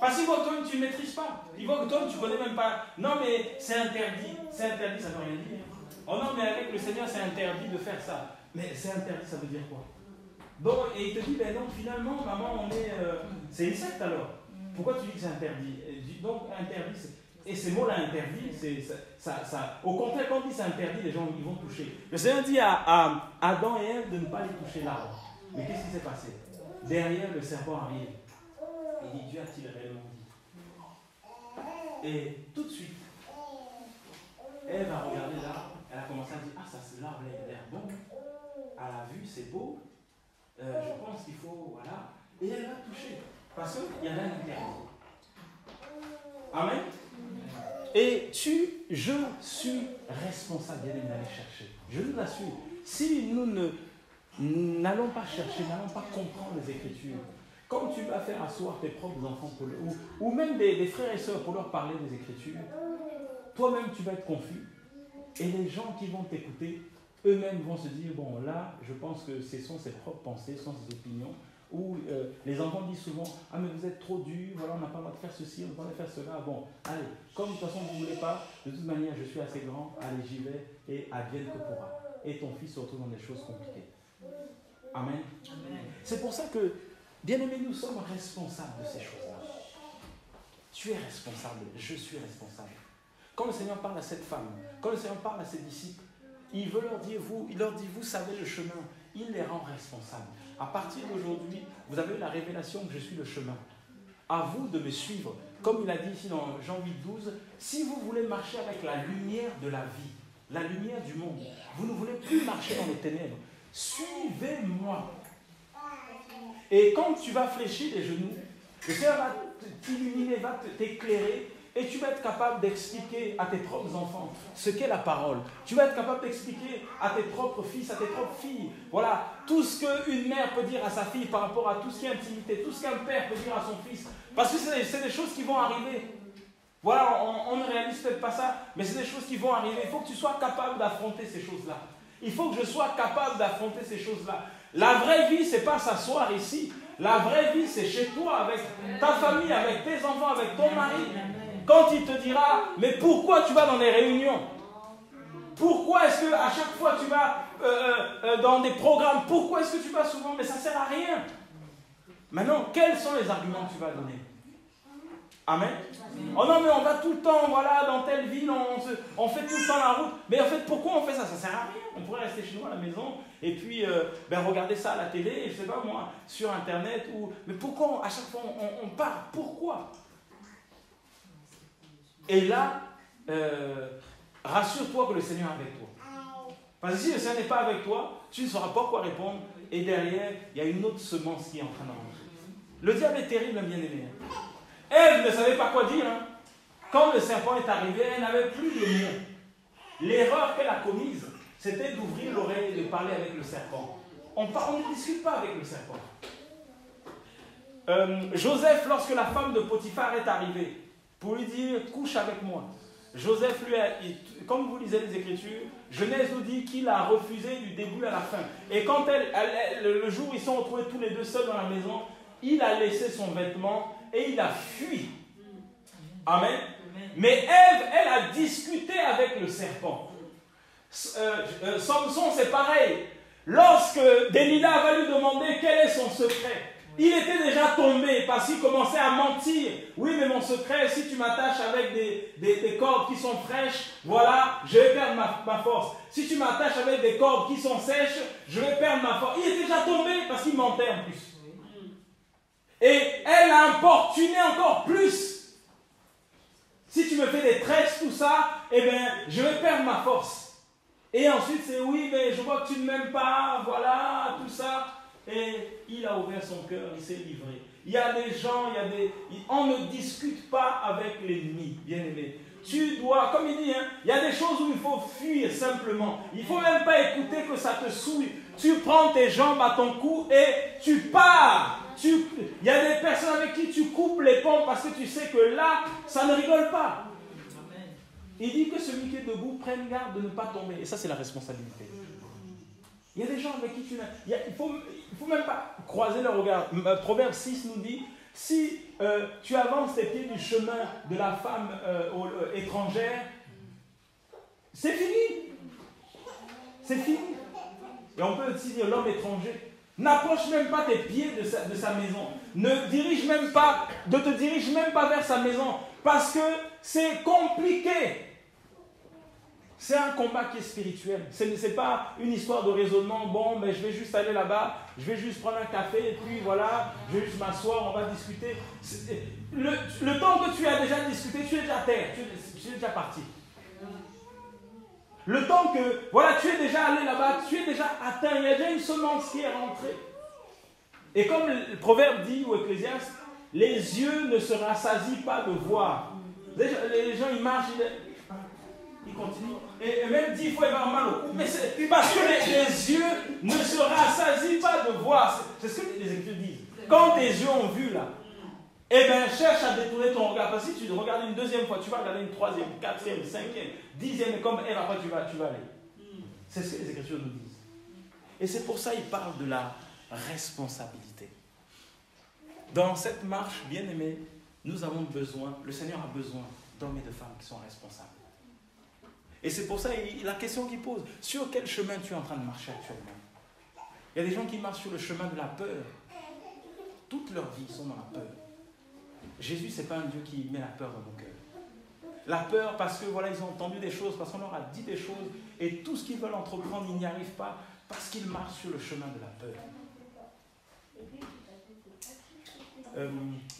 Parce qu'il voit que toi, tu ne maîtrises pas. Il voit que toi, tu ne connais même pas. Non, mais c'est interdit. C'est interdit, ça ne veut rien dire. Oh non, mais avec le Seigneur, c'est interdit de faire ça. Mais c'est interdit, ça veut dire quoi? Bon, et il te dit, ben non, finalement, maman, c'est une secte alors. Pourquoi tu dis que c'est interdit? Donc, interdit, et ces mots-là, interdit, au contraire, quand on dit c'est interdit, les gens ils vont toucher. Le Seigneur dit à Adam et Ève de ne pas les toucher l'arbre. Mais qu'est-ce qui s'est passé? Derrière, le serpent arrive. Il dit, Dieu a-t-il réellement dit? Et tout de suite, Ève a regardé l'arbre, elle a commencé à dire, ah, ça c'est l'arbre, il a l'air bon. Elle a vu, c'est beau. Je pense qu'il faut, voilà. Et elle l'a touché. Parce qu'il y avait un interdit. Amen. Et je suis responsable d'aller chercher. Je nous assure. Si nous n'allons pas chercher, n'allons pas comprendre les Écritures, comme tu vas faire asseoir tes propres enfants ou même des frères et sœurs pour leur parler des Écritures, toi-même tu vas être confus. Et les gens qui vont t'écouter, eux-mêmes vont se dire, bon là, je pense que ce sont ses propres pensées, ce sont ses opinions. Ou les enfants disent souvent, ah mais vous êtes trop dur, voilà, on n'a pas le droit de faire ceci, on n'a pas le droit de faire cela. Bon, allez, comme de toute façon vous ne voulez pas, de toute manière je suis assez grand, allez j'y vais et advienne que pourra. Et ton fils se retrouve dans des choses compliquées. Amen. Amen. C'est pour ça que, bien aimés, nous sommes responsables de ces choses-là. Tu es responsable, je suis responsable. Quand le Seigneur parle à cette femme, quand le Seigneur parle à ses disciples, il veut leur dire, il leur dit, vous savez le chemin, il les rend responsables. À partir d'aujourd'hui, vous avez eu la révélation que je suis le chemin. À vous de me suivre. Comme il a dit ici dans Jean 8,12, si vous voulez marcher avec la lumière de la vie, la lumière du monde, vous ne voulez plus marcher dans les ténèbres, suivez-moi. Et quand tu vas fléchir les genoux, le Seigneur va t'illuminer, va t'éclairer, et tu vas être capable d'expliquer à tes propres enfants ce qu'est la parole. Tu vas être capable d'expliquer à tes propres fils, à tes propres filles. Voilà, tout ce qu'une mère peut dire à sa fille par rapport à tout ce qui est intimité, tout ce qu'un père peut dire à son fils. Parce que c'est des choses qui vont arriver. Voilà, on ne réalise peut-être pas ça, mais c'est des choses qui vont arriver. Il faut que tu sois capable d'affronter ces choses-là. Il faut que je sois capable d'affronter ces choses-là. La vraie vie, ce n'est pas s'asseoir ici. La vraie vie, c'est chez toi, avec ta famille, avec tes enfants, avec ton mari. Quand il te dira, mais pourquoi tu vas dans les réunions? Pourquoi est-ce que à chaque fois tu vas dans des programmes? Pourquoi est-ce que tu vas souvent? Mais ça ne sert à rien. Maintenant, quels sont les arguments que tu vas donner? Amen. Oh non, mais on va tout le temps, voilà, dans telle ville, on fait tout le temps la route. Mais en fait, pourquoi on fait ça? Ça ne sert à rien. On pourrait rester chez nous à la maison et puis regarder ça à la télé, je ne sais pas moi, sur Internet. Mais pourquoi à chaque fois on part? Pourquoi? Et là, rassure-toi que le Seigneur est avec toi. Parce que si le Seigneur n'est pas avec toi, tu ne sauras pas quoi répondre. Et derrière, il y a une autre semence qui est en train d'arriver. Le diable est terrible, bien-aimé. Ève ne savait pas quoi dire. Quand le serpent est arrivé, elle n'avait plus de mots. L'erreur qu'elle a commise, c'était d'ouvrir l'oreille et de parler avec le serpent. On ne discute pas avec le serpent. Joseph, lorsque la femme de Potiphar est arrivée, pour lui dire, couche avec moi. Joseph, lui, comme vous lisez les Écritures, Genèse nous dit qu'il a refusé du début à la fin. Et quand le jour où ils sont retrouvés tous les deux seuls dans la maison, il a laissé son vêtement et il a fui. Amen. Mais Ève, elle a discuté avec le serpent. Samson, c'est pareil. Lorsque Delilah va lui demander quel est son secret, il était déjà tombé parce qu'il commençait à mentir. Oui, mais mon secret, si tu m'attaches avec des cordes qui sont fraîches, voilà, je vais perdre ma force. Si tu m'attaches avec des cordes qui sont sèches, je vais perdre ma force. Il était déjà tombé parce qu'il mentait en plus. Et elle a importuné encore plus. Si tu me fais des tresses, tout ça, eh bien, je vais perdre ma force. Et ensuite, c'est oui, mais je vois que tu ne m'aimes pas, voilà, tout ça. Et il a ouvert son cœur, il s'est livré. Il y a des gens, on ne discute pas avec l'ennemi, bien aimé. Tu dois, comme il dit, hein, il y a des choses où il faut fuir simplement. Il ne faut même pas écouter que ça te souille. Tu prends tes jambes à ton cou et tu pars. Il y a des personnes avec qui tu coupes les ponts parce que tu sais que là, ça ne rigole pas. Il dit que celui qui est debout prenne garde de ne pas tomber. Et ça, c'est la responsabilité. Il y a des gens avec qui tu n'as... Il ne faut même pas croiser le regard. Proverbe 6 nous dit, si tu avances tes pieds du chemin de la femme étrangère, c'est fini. C'est fini. Et on peut aussi dire l'homme étranger. N'approche même pas tes pieds de sa maison. Ne te dirige même pas vers sa maison. Parce que c'est compliqué. C'est un combat qui est spirituel. Ce n'est pas une histoire de raisonnement. Bon, mais je vais juste aller là-bas, je vais juste prendre un café, et puis voilà, je vais juste m'asseoir, on va discuter. Le temps que tu as déjà discuté, tu es déjà à terre, tu es déjà parti. Le temps que, voilà, tu es déjà allé là-bas, tu es déjà atteint, il y a déjà une semence qui est rentrée. Et comme le proverbe dit, ou Ecclésiaste, les yeux ne se rassasient pas de voir. Les gens, ils marchent, ils continuent. Et même 10 fois, il va avoir mal au cou. Mais c'est parce que les yeux ne se rassasient pas de voir. C'est ce que les Écritures disent. Quand tes yeux ont vu, là, eh bien, cherche à détourner ton regard. Parce que si tu regardes une deuxième fois, tu vas regarder une troisième, quatrième, cinquième, dixième, et comme elle, après tu vas aller. C'est ce que les Écritures nous disent. Et c'est pour ça qu'il parle de la responsabilité. Dans cette marche, bien aimée, nous avons besoin, le Seigneur a besoin d'hommes et de femmes qui sont responsables. Et c'est pour ça, la question qu'il pose, sur quel chemin tu es en train de marcher actuellement? Il y a des gens qui marchent sur le chemin de la peur. Toute leur vie, ils sont dans la peur. Jésus, ce n'est pas un Dieu qui met la peur dans nos cœurs. La peur parce que voilà, ils ont entendu des choses, parce qu'on leur a dit des choses, et tout ce qu'ils veulent entreprendre, ils n'y arrivent pas, parce qu'ils marchent sur le chemin de la peur.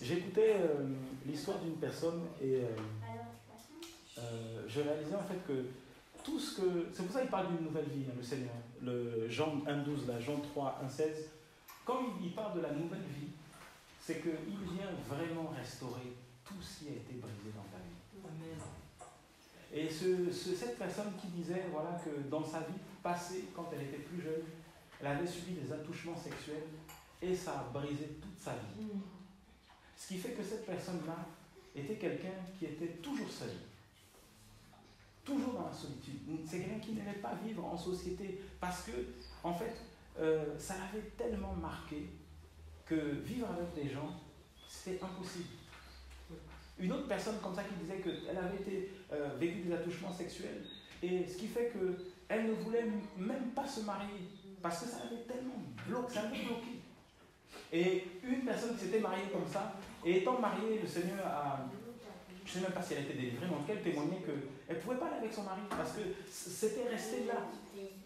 J'écoutais l'histoire d'une personne et je réalisais en fait que tout ce que... C'est pour ça qu'il parle d'une nouvelle vie, hein, le Seigneur. Le Jean 1,12, là, Jean 3, 1,16. Quand il parle de la nouvelle vie, c'est qu'il vient vraiment restaurer tout ce qui a été brisé dans ta vie. Amen. Et cette personne qui disait voilà, que dans sa vie passée, quand elle était plus jeune, elle avait subi des attouchements sexuels et ça a brisé toute sa vie. Ce qui fait que cette personne-là était quelqu'un qui était toujours seul. Toujours dans la solitude. C'est quelqu'un qui n'aimait pas vivre en société parce que, en fait, ça l'avait tellement marqué que vivre avec des gens, c'était impossible. Une autre personne comme ça qui disait qu'elle avait vécu des attouchements sexuels et ce qui fait qu'elle ne voulait même pas se marier parce que ça l'avait tellement bloqué. Et une personne qui s'était mariée comme ça, et étant mariée, le Seigneur a... Je ne sais même pas si elle était délivrée, mais en tout cas, elle témoignait qu'elle ne pouvait pas aller avec son mari parce que c'était resté là.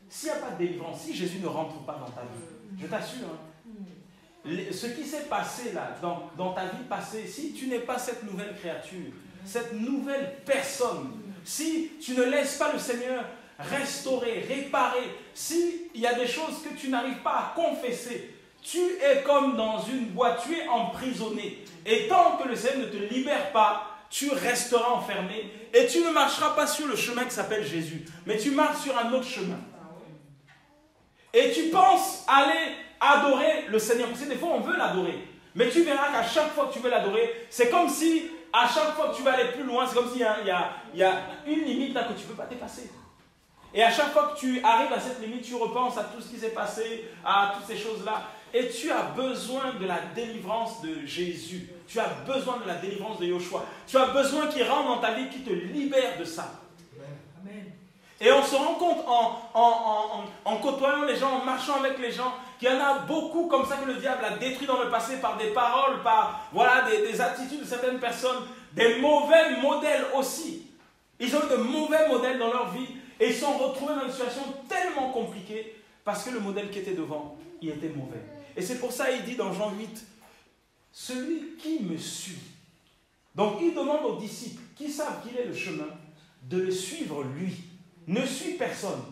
S'il n'y a pas de délivrance, si Jésus ne rentre pas dans ta vie, je t'assure, hein, ce qui s'est passé là, dans ta vie passée, si tu n'es pas cette nouvelle créature, cette nouvelle personne, si tu ne laisses pas le Seigneur restaurer, réparer, s'il y a des choses que tu n'arrives pas à confesser, tu es comme dans une boîte, tu es emprisonné. Et tant que le Seigneur ne te libère pas, tu resteras enfermé et tu ne marcheras pas sur le chemin qui s'appelle Jésus, mais tu marches sur un autre chemin. Et tu penses aller adorer le Seigneur, parce que des fois on veut l'adorer, mais tu verras qu'à chaque fois que tu veux l'adorer, c'est comme si à chaque fois que tu vas aller plus loin, c'est comme s'il y a une limite là que tu ne peux pas dépasser. Et à chaque fois que tu arrives à cette limite, tu repenses à tout ce qui s'est passé, à toutes ces choses-là. Et tu as besoin de la délivrance de Jésus. Tu as besoin de la délivrance de Yoshua. Tu as besoin qu'il rentre dans ta vie, qu'il te libère de ça. Amen. Et on se rend compte en côtoyant les gens, en marchant avec les gens, qu'il y en a beaucoup comme ça que le diable a détruit dans le passé par des paroles, par voilà, des attitudes de certaines personnes, des mauvais modèles aussi. Ils ont eu de mauvais modèles dans leur vie et ils sont retrouvés dans une situation tellement compliquée parce que le modèle qui était devant, il était mauvais. Et c'est pour ça qu'il dit dans Jean 8, celui qui me suit. Donc il demande aux disciples qui savent qu'il est le chemin de le suivre lui. Ne suis personne.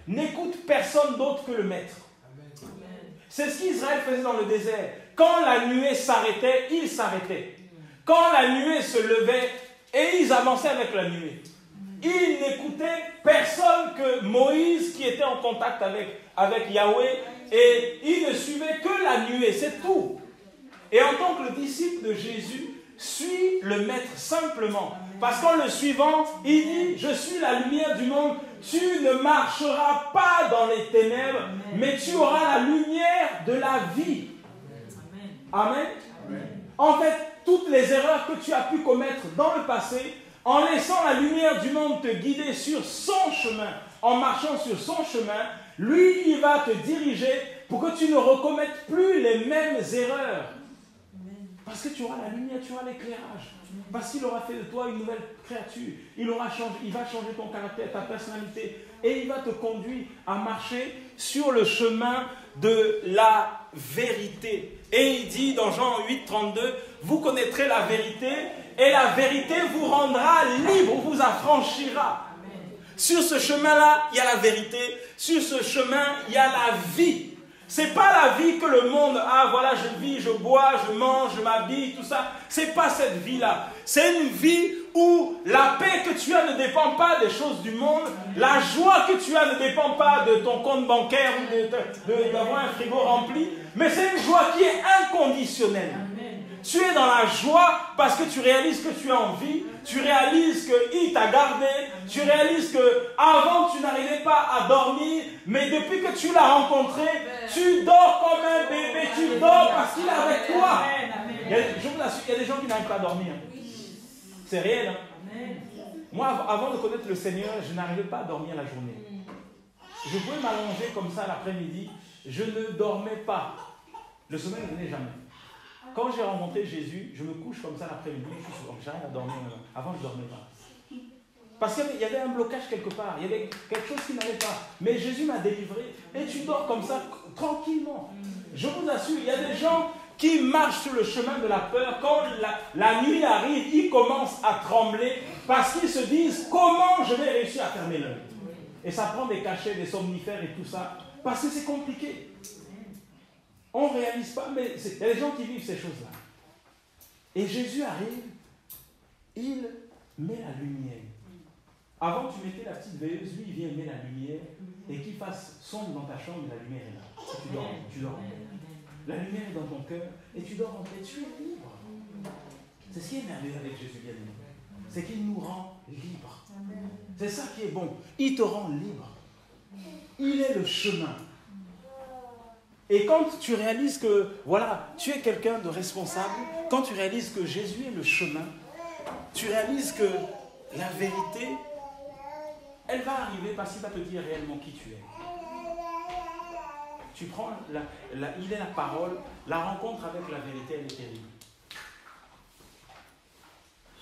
N'écoute personne d'autre que le maître. Amen. C'est ce qu'Israël faisait dans le désert. Quand la nuée s'arrêtait, il s'arrêtait. Quand la nuée se levait, Et ils avançaient avec la nuée. Ils n'écoutaient personne que Moïse qui était en contact avec Yahweh. Et ils ne suivaient que la nuée, c'est tout. Et en tant que le disciple de Jésus, suis le maître simplement. Parce qu'en le suivant, il dit, je suis la lumière du monde. Tu ne marcheras pas dans les ténèbres, mais tu auras la lumière de la vie. Amen. En fait, toutes les erreurs que tu as pu commettre dans le passé, en laissant la lumière du monde te guider sur son chemin, en marchant sur son chemin, lui, il va te diriger pour que tu ne recommettes plus les mêmes erreurs. Parce que tu auras la lumière, tu auras l'éclairage. Parce qu'il aura fait de toi une nouvelle créature. Il va changer ton caractère, ta personnalité. Et il va te conduire à marcher sur le chemin de la vérité. Et il dit dans Jean 8, 32, vous connaîtrez la vérité et la vérité vous rendra libre, vous affranchira. Sur ce chemin-là, il y a la vérité. Sur ce chemin, il y a la vie. C'est pas la vie que le monde a, voilà, je vis, je bois, je mange, je m'habille, tout ça. C'est pas cette vie-là. C'est une vie où la paix que tu as ne dépend pas des choses du monde. La joie que tu as ne dépend pas de ton compte bancaire ou d'avoir un frigo rempli. Mais c'est une joie qui est inconditionnelle. Tu es dans la joie parce que tu réalises que tu es en vie, tu réalises qu'il t'a gardé, tu réalises qu'avant tu n'arrivais pas à dormir, mais depuis que tu l'as rencontré, tu dors comme un bébé, tu dors parce qu'il est avec toi. Je vous assure, il y a des gens qui n'arrivent pas à dormir. C'est réel. Hein? Moi, avant de connaître le Seigneur, je n'arrivais pas à dormir la journée. Je pouvais m'allonger comme ça l'après-midi, je ne dormais pas. Le sommeil ne venait jamais. Quand j'ai rencontré Jésus, je me couche comme ça l'après-midi, j'arrive à dormir. Avant, je ne dormais pas. Parce qu'il y avait un blocage quelque part, il y avait quelque chose qui n'allait pas. Mais Jésus m'a délivré et tu dors comme ça, tranquillement. Je vous assure, il y a des gens qui marchent sur le chemin de la peur. Quand la nuit arrive, ils commencent à trembler parce qu'ils se disent comment je vais réussir à fermer l'œil. Et ça prend des cachets, des somnifères et tout ça, parce que c'est compliqué. On ne réalise pas, mais il y a des gens qui vivent ces choses-là. Et Jésus arrive, il met la lumière. Avant, tu mettais la petite veilleuse, lui, il vient mettre la lumière, et qu'il fasse sombre dans ta chambre, la lumière est là. Tu dors. La lumière est dans ton cœur, et tu dors en paix, tu es libre. C'est ce qui est merveilleux avec Jésus, bien aimé. C'est qu'il nous rend libres. C'est ça qui est bon. Il te rend libre. Il est le chemin. Et quand tu réalises que, voilà, tu es quelqu'un de responsable, quand tu réalises que Jésus est le chemin, tu réalises que la vérité, elle va arriver parce qu'il va te dire réellement qui tu es. Tu prends, il est la parole, la rencontre avec la vérité, elle est terrible.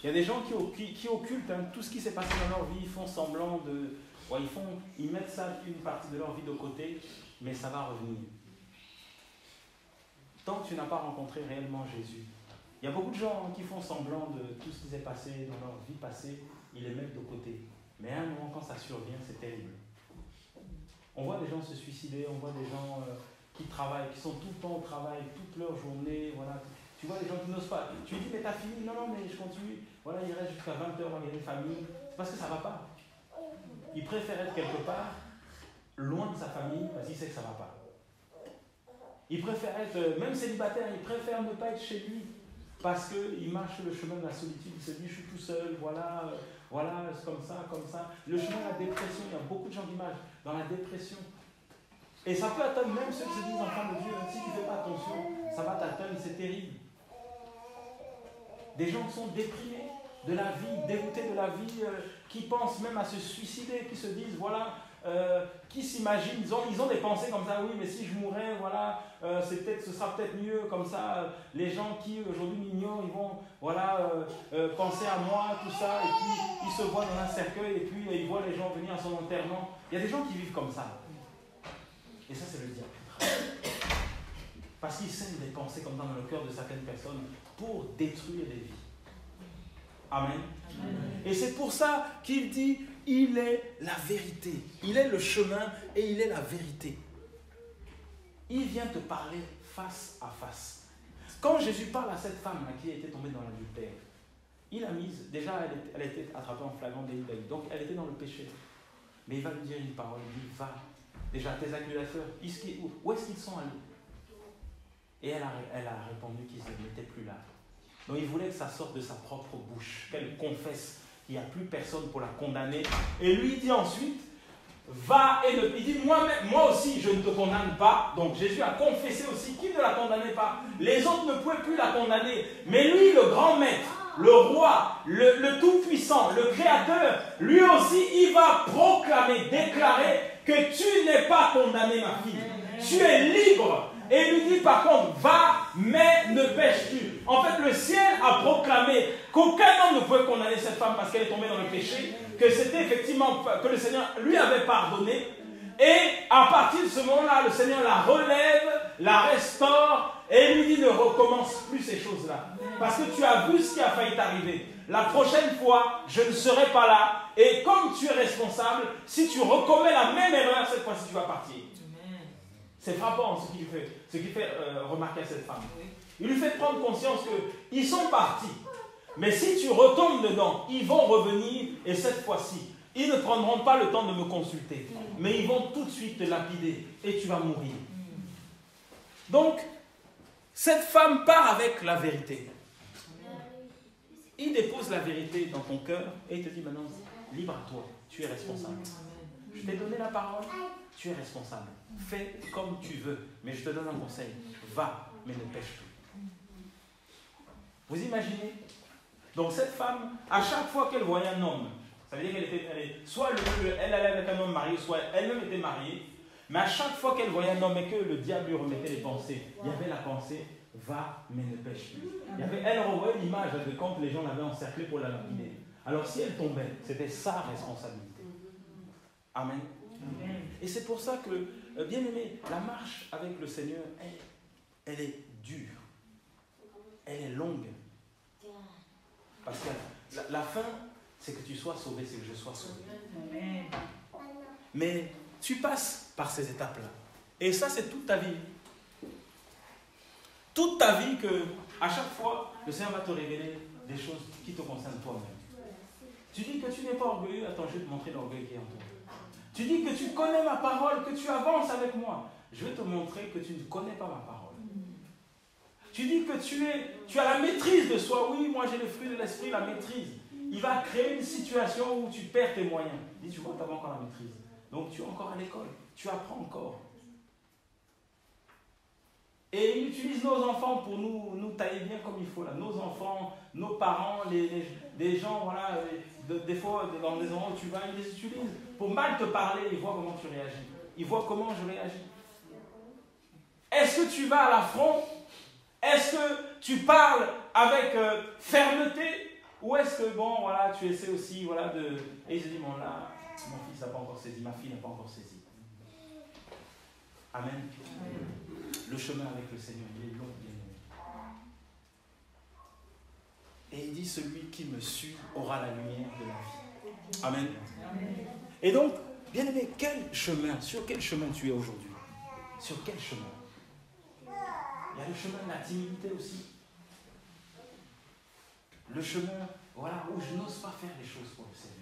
Il y a des gens qui occultent tout ce qui s'est passé dans leur vie, ils font semblant de... Ouais, ils mettent ça, une partie de leur vie de côté, mais ça va revenir. Tant que tu n'as pas rencontré réellement Jésus. Il y a beaucoup de gens qui font semblant de tout ce qui s'est passé dans leur vie passée, ils les mettent de côté. Mais à un moment, quand ça survient, c'est terrible. On voit des gens se suicider, on voit des gens qui travaillent, qui sont tout le temps au travail, toute leur journée, voilà. Tu vois des gens qui n'osent pas. Tu lui dis, mais t'as fini? Non, non, mais je continue. Voilà, il reste jusqu'à 20h dans les familles. C'est parce que ça ne va pas. Il préfère être quelque part, loin de sa famille, parce qu'il sait que ça ne va pas. Il préfère être, même célibataire, il préfère ne pas être chez lui, parce qu'il marche le chemin de la solitude. Il se dit, je suis tout seul, voilà, c'est comme ça, comme ça. Le chemin de la dépression, il y a beaucoup de gens qui marchent dans la dépression. Et ça peut atteindre même ceux qui se disent enfants de Dieu. Si tu ne fais pas attention, ça va t'atteindre, c'est terrible. Des gens sont déprimés de la vie, dégoûtés de la vie, qui pensent même à se suicider, qui se disent, voilà, qui s'imaginent, ils ont des pensées comme ça, oui, mais si je mourais, voilà, ce sera peut-être mieux, comme ça, les gens qui aujourd'hui m'ignorent, ils vont, voilà, penser à moi, tout ça, et puis ils se voient dans un cercueil, et puis ils voient les gens venir à son enterrement. Il y a des gens qui vivent comme ça. Et ça, c'est le diable. Parce qu'il sème des pensées comme ça dans le cœur de certaines personnes pour détruire les vies. Amen. Amen. Et c'est pour ça qu'il dit, il est la vérité. Il est le chemin et il est la vérité. Il vient te parler face à face. Quand Jésus parle à cette femme qui était tombée dans l'adultère, il a mise, déjà elle était attrapée en flagrant délit, donc elle était dans le péché. Mais il va lui dire une parole, il dit va, déjà tes accusateurs, où est-ce qu'ils sont allés? Et elle a répondu qu'ils n'étaient plus là. Donc il voulait que ça sorte de sa propre bouche, qu'elle confesse qu'il n'y a plus personne pour la condamner. Et lui il dit ensuite, va et il dit moi aussi je ne te condamne pas. Donc Jésus a confessé aussi qu'il ne la condamnait pas. Les autres ne pouvaient plus la condamner. Mais lui, le grand maître, le roi, le tout-puissant, le créateur, lui aussi il va proclamer, déclarer que tu n'es pas condamné ma fille. Tu es libre. Et il lui dit par contre, va, mais ne pêche-tu. En fait, le ciel a proclamé qu'aucun homme ne pouvait condamner cette femme parce qu'elle est tombée dans le péché, que c'était effectivement, que le Seigneur lui avait pardonné. Et à partir de ce moment-là, le Seigneur la relève, la restaure, et lui dit ne recommence plus ces choses-là. Parce que tu as vu ce qui a failli t'arriver. La prochaine fois, je ne serai pas là. Et comme tu es responsable, si tu recommets la même erreur, cette fois-ci, tu vas partir. C'est frappant ce qu'il fait remarquer à cette femme. Il lui fait prendre conscience qu'ils sont partis. Mais si tu retombes dedans, ils vont revenir et cette fois-ci, ils ne prendront pas le temps de me consulter. Mais ils vont tout de suite te lapider et tu vas mourir. Donc, cette femme part avec la vérité. Il dépose la vérité dans ton cœur et il te dit maintenant, libre à toi, tu es responsable. Je t'ai donné la parole, tu es responsable. Fais comme tu veux, mais je te donne un conseil. Va, mais ne pêche plus. Vous imaginez? Donc cette femme, à chaque fois qu'elle voyait un homme, ça veut dire soit elle allait avec un homme marié, soit elle-même était mariée, mais à chaque fois qu'elle voyait un homme et que le diable lui remettait les pensées, il y avait la pensée, va, mais ne pêche plus. Elle revoyait l'image de quand les gens l'avaient encerclée pour la lapider. Alors si elle tombait, c'était sa responsabilité. Amen. Et c'est pour ça que, bien aimé, la marche avec le Seigneur, elle est dure. Elle est longue. Parce que la fin, c'est que tu sois sauvé, c'est que je sois sauvé. Mais tu passes par ces étapes-là. Et ça, c'est toute ta vie. Toute ta vie que, à chaque fois, le Seigneur va te révéler des choses qui te concernent toi-même. Tu dis que tu n'es pas orgueilleux, attends, je vais te montrer l'orgueil qui est en toi. Tu dis que tu connais ma parole, que tu avances avec moi. Je vais te montrer que tu ne connais pas ma parole. Tu dis que tu as la maîtrise de soi. Oui, moi j'ai le fruit de l'esprit, la maîtrise. Il va créer une situation où tu perds tes moyens. Il dit, tu vois, tu n'as pas encore la maîtrise. Donc tu es encore à l'école. Tu apprends encore. Et il utilise nos enfants pour nous tailler bien comme il faut. Là. Nos enfants, nos parents, les gens, voilà, des fois, dans des endroits où tu vas, ils les utilisent pour mal te parler. Ils voient comment tu réagis. Ils voient comment je réagis. Est-ce que tu vas à l'affront? Est-ce que tu parles avec fermeté? Ou est-ce que, bon, voilà, tu essaies aussi, voilà, de... Et il se dit, bon, là, mon fils n'a pas encore saisi, ma fille n'a pas encore saisi. Amen. Le chemin avec le Seigneur, il est long, bien aimé. Et il dit, celui qui me suit aura la lumière de la vie. Amen. Et donc, bien aimé, sur quel chemin tu es aujourd'hui? Sur quel chemin? Il y a le chemin de la timidité aussi. Le chemin, voilà, où je n'ose pas faire les choses pour le Seigneur.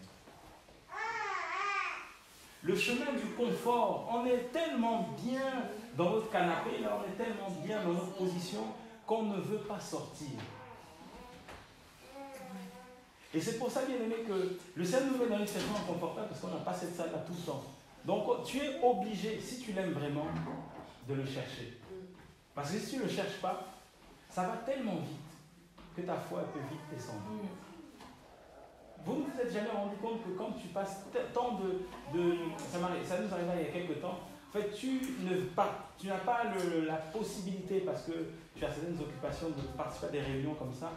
Le chemin du confort, on est tellement bien dans notre canapé, là, on est tellement bien dans notre position qu'on ne veut pas sortir. Et c'est pour ça, bien aimé, que le Seigneur nous met dans une situation inconfortable parce qu'on n'a pas cette salle-là tout le temps. Donc tu es obligé, si tu l'aimes vraiment, de le chercher. Parce que si tu ne le cherches pas, ça va tellement vite que ta foi peut vite descendre. Vous ne vous êtes jamais rendu compte que quand tu passes tant ça nous arrivait il y a quelques temps, en fait, tu n'as pas la possibilité, parce que tu as certaines occupations, de participer à des réunions comme ça.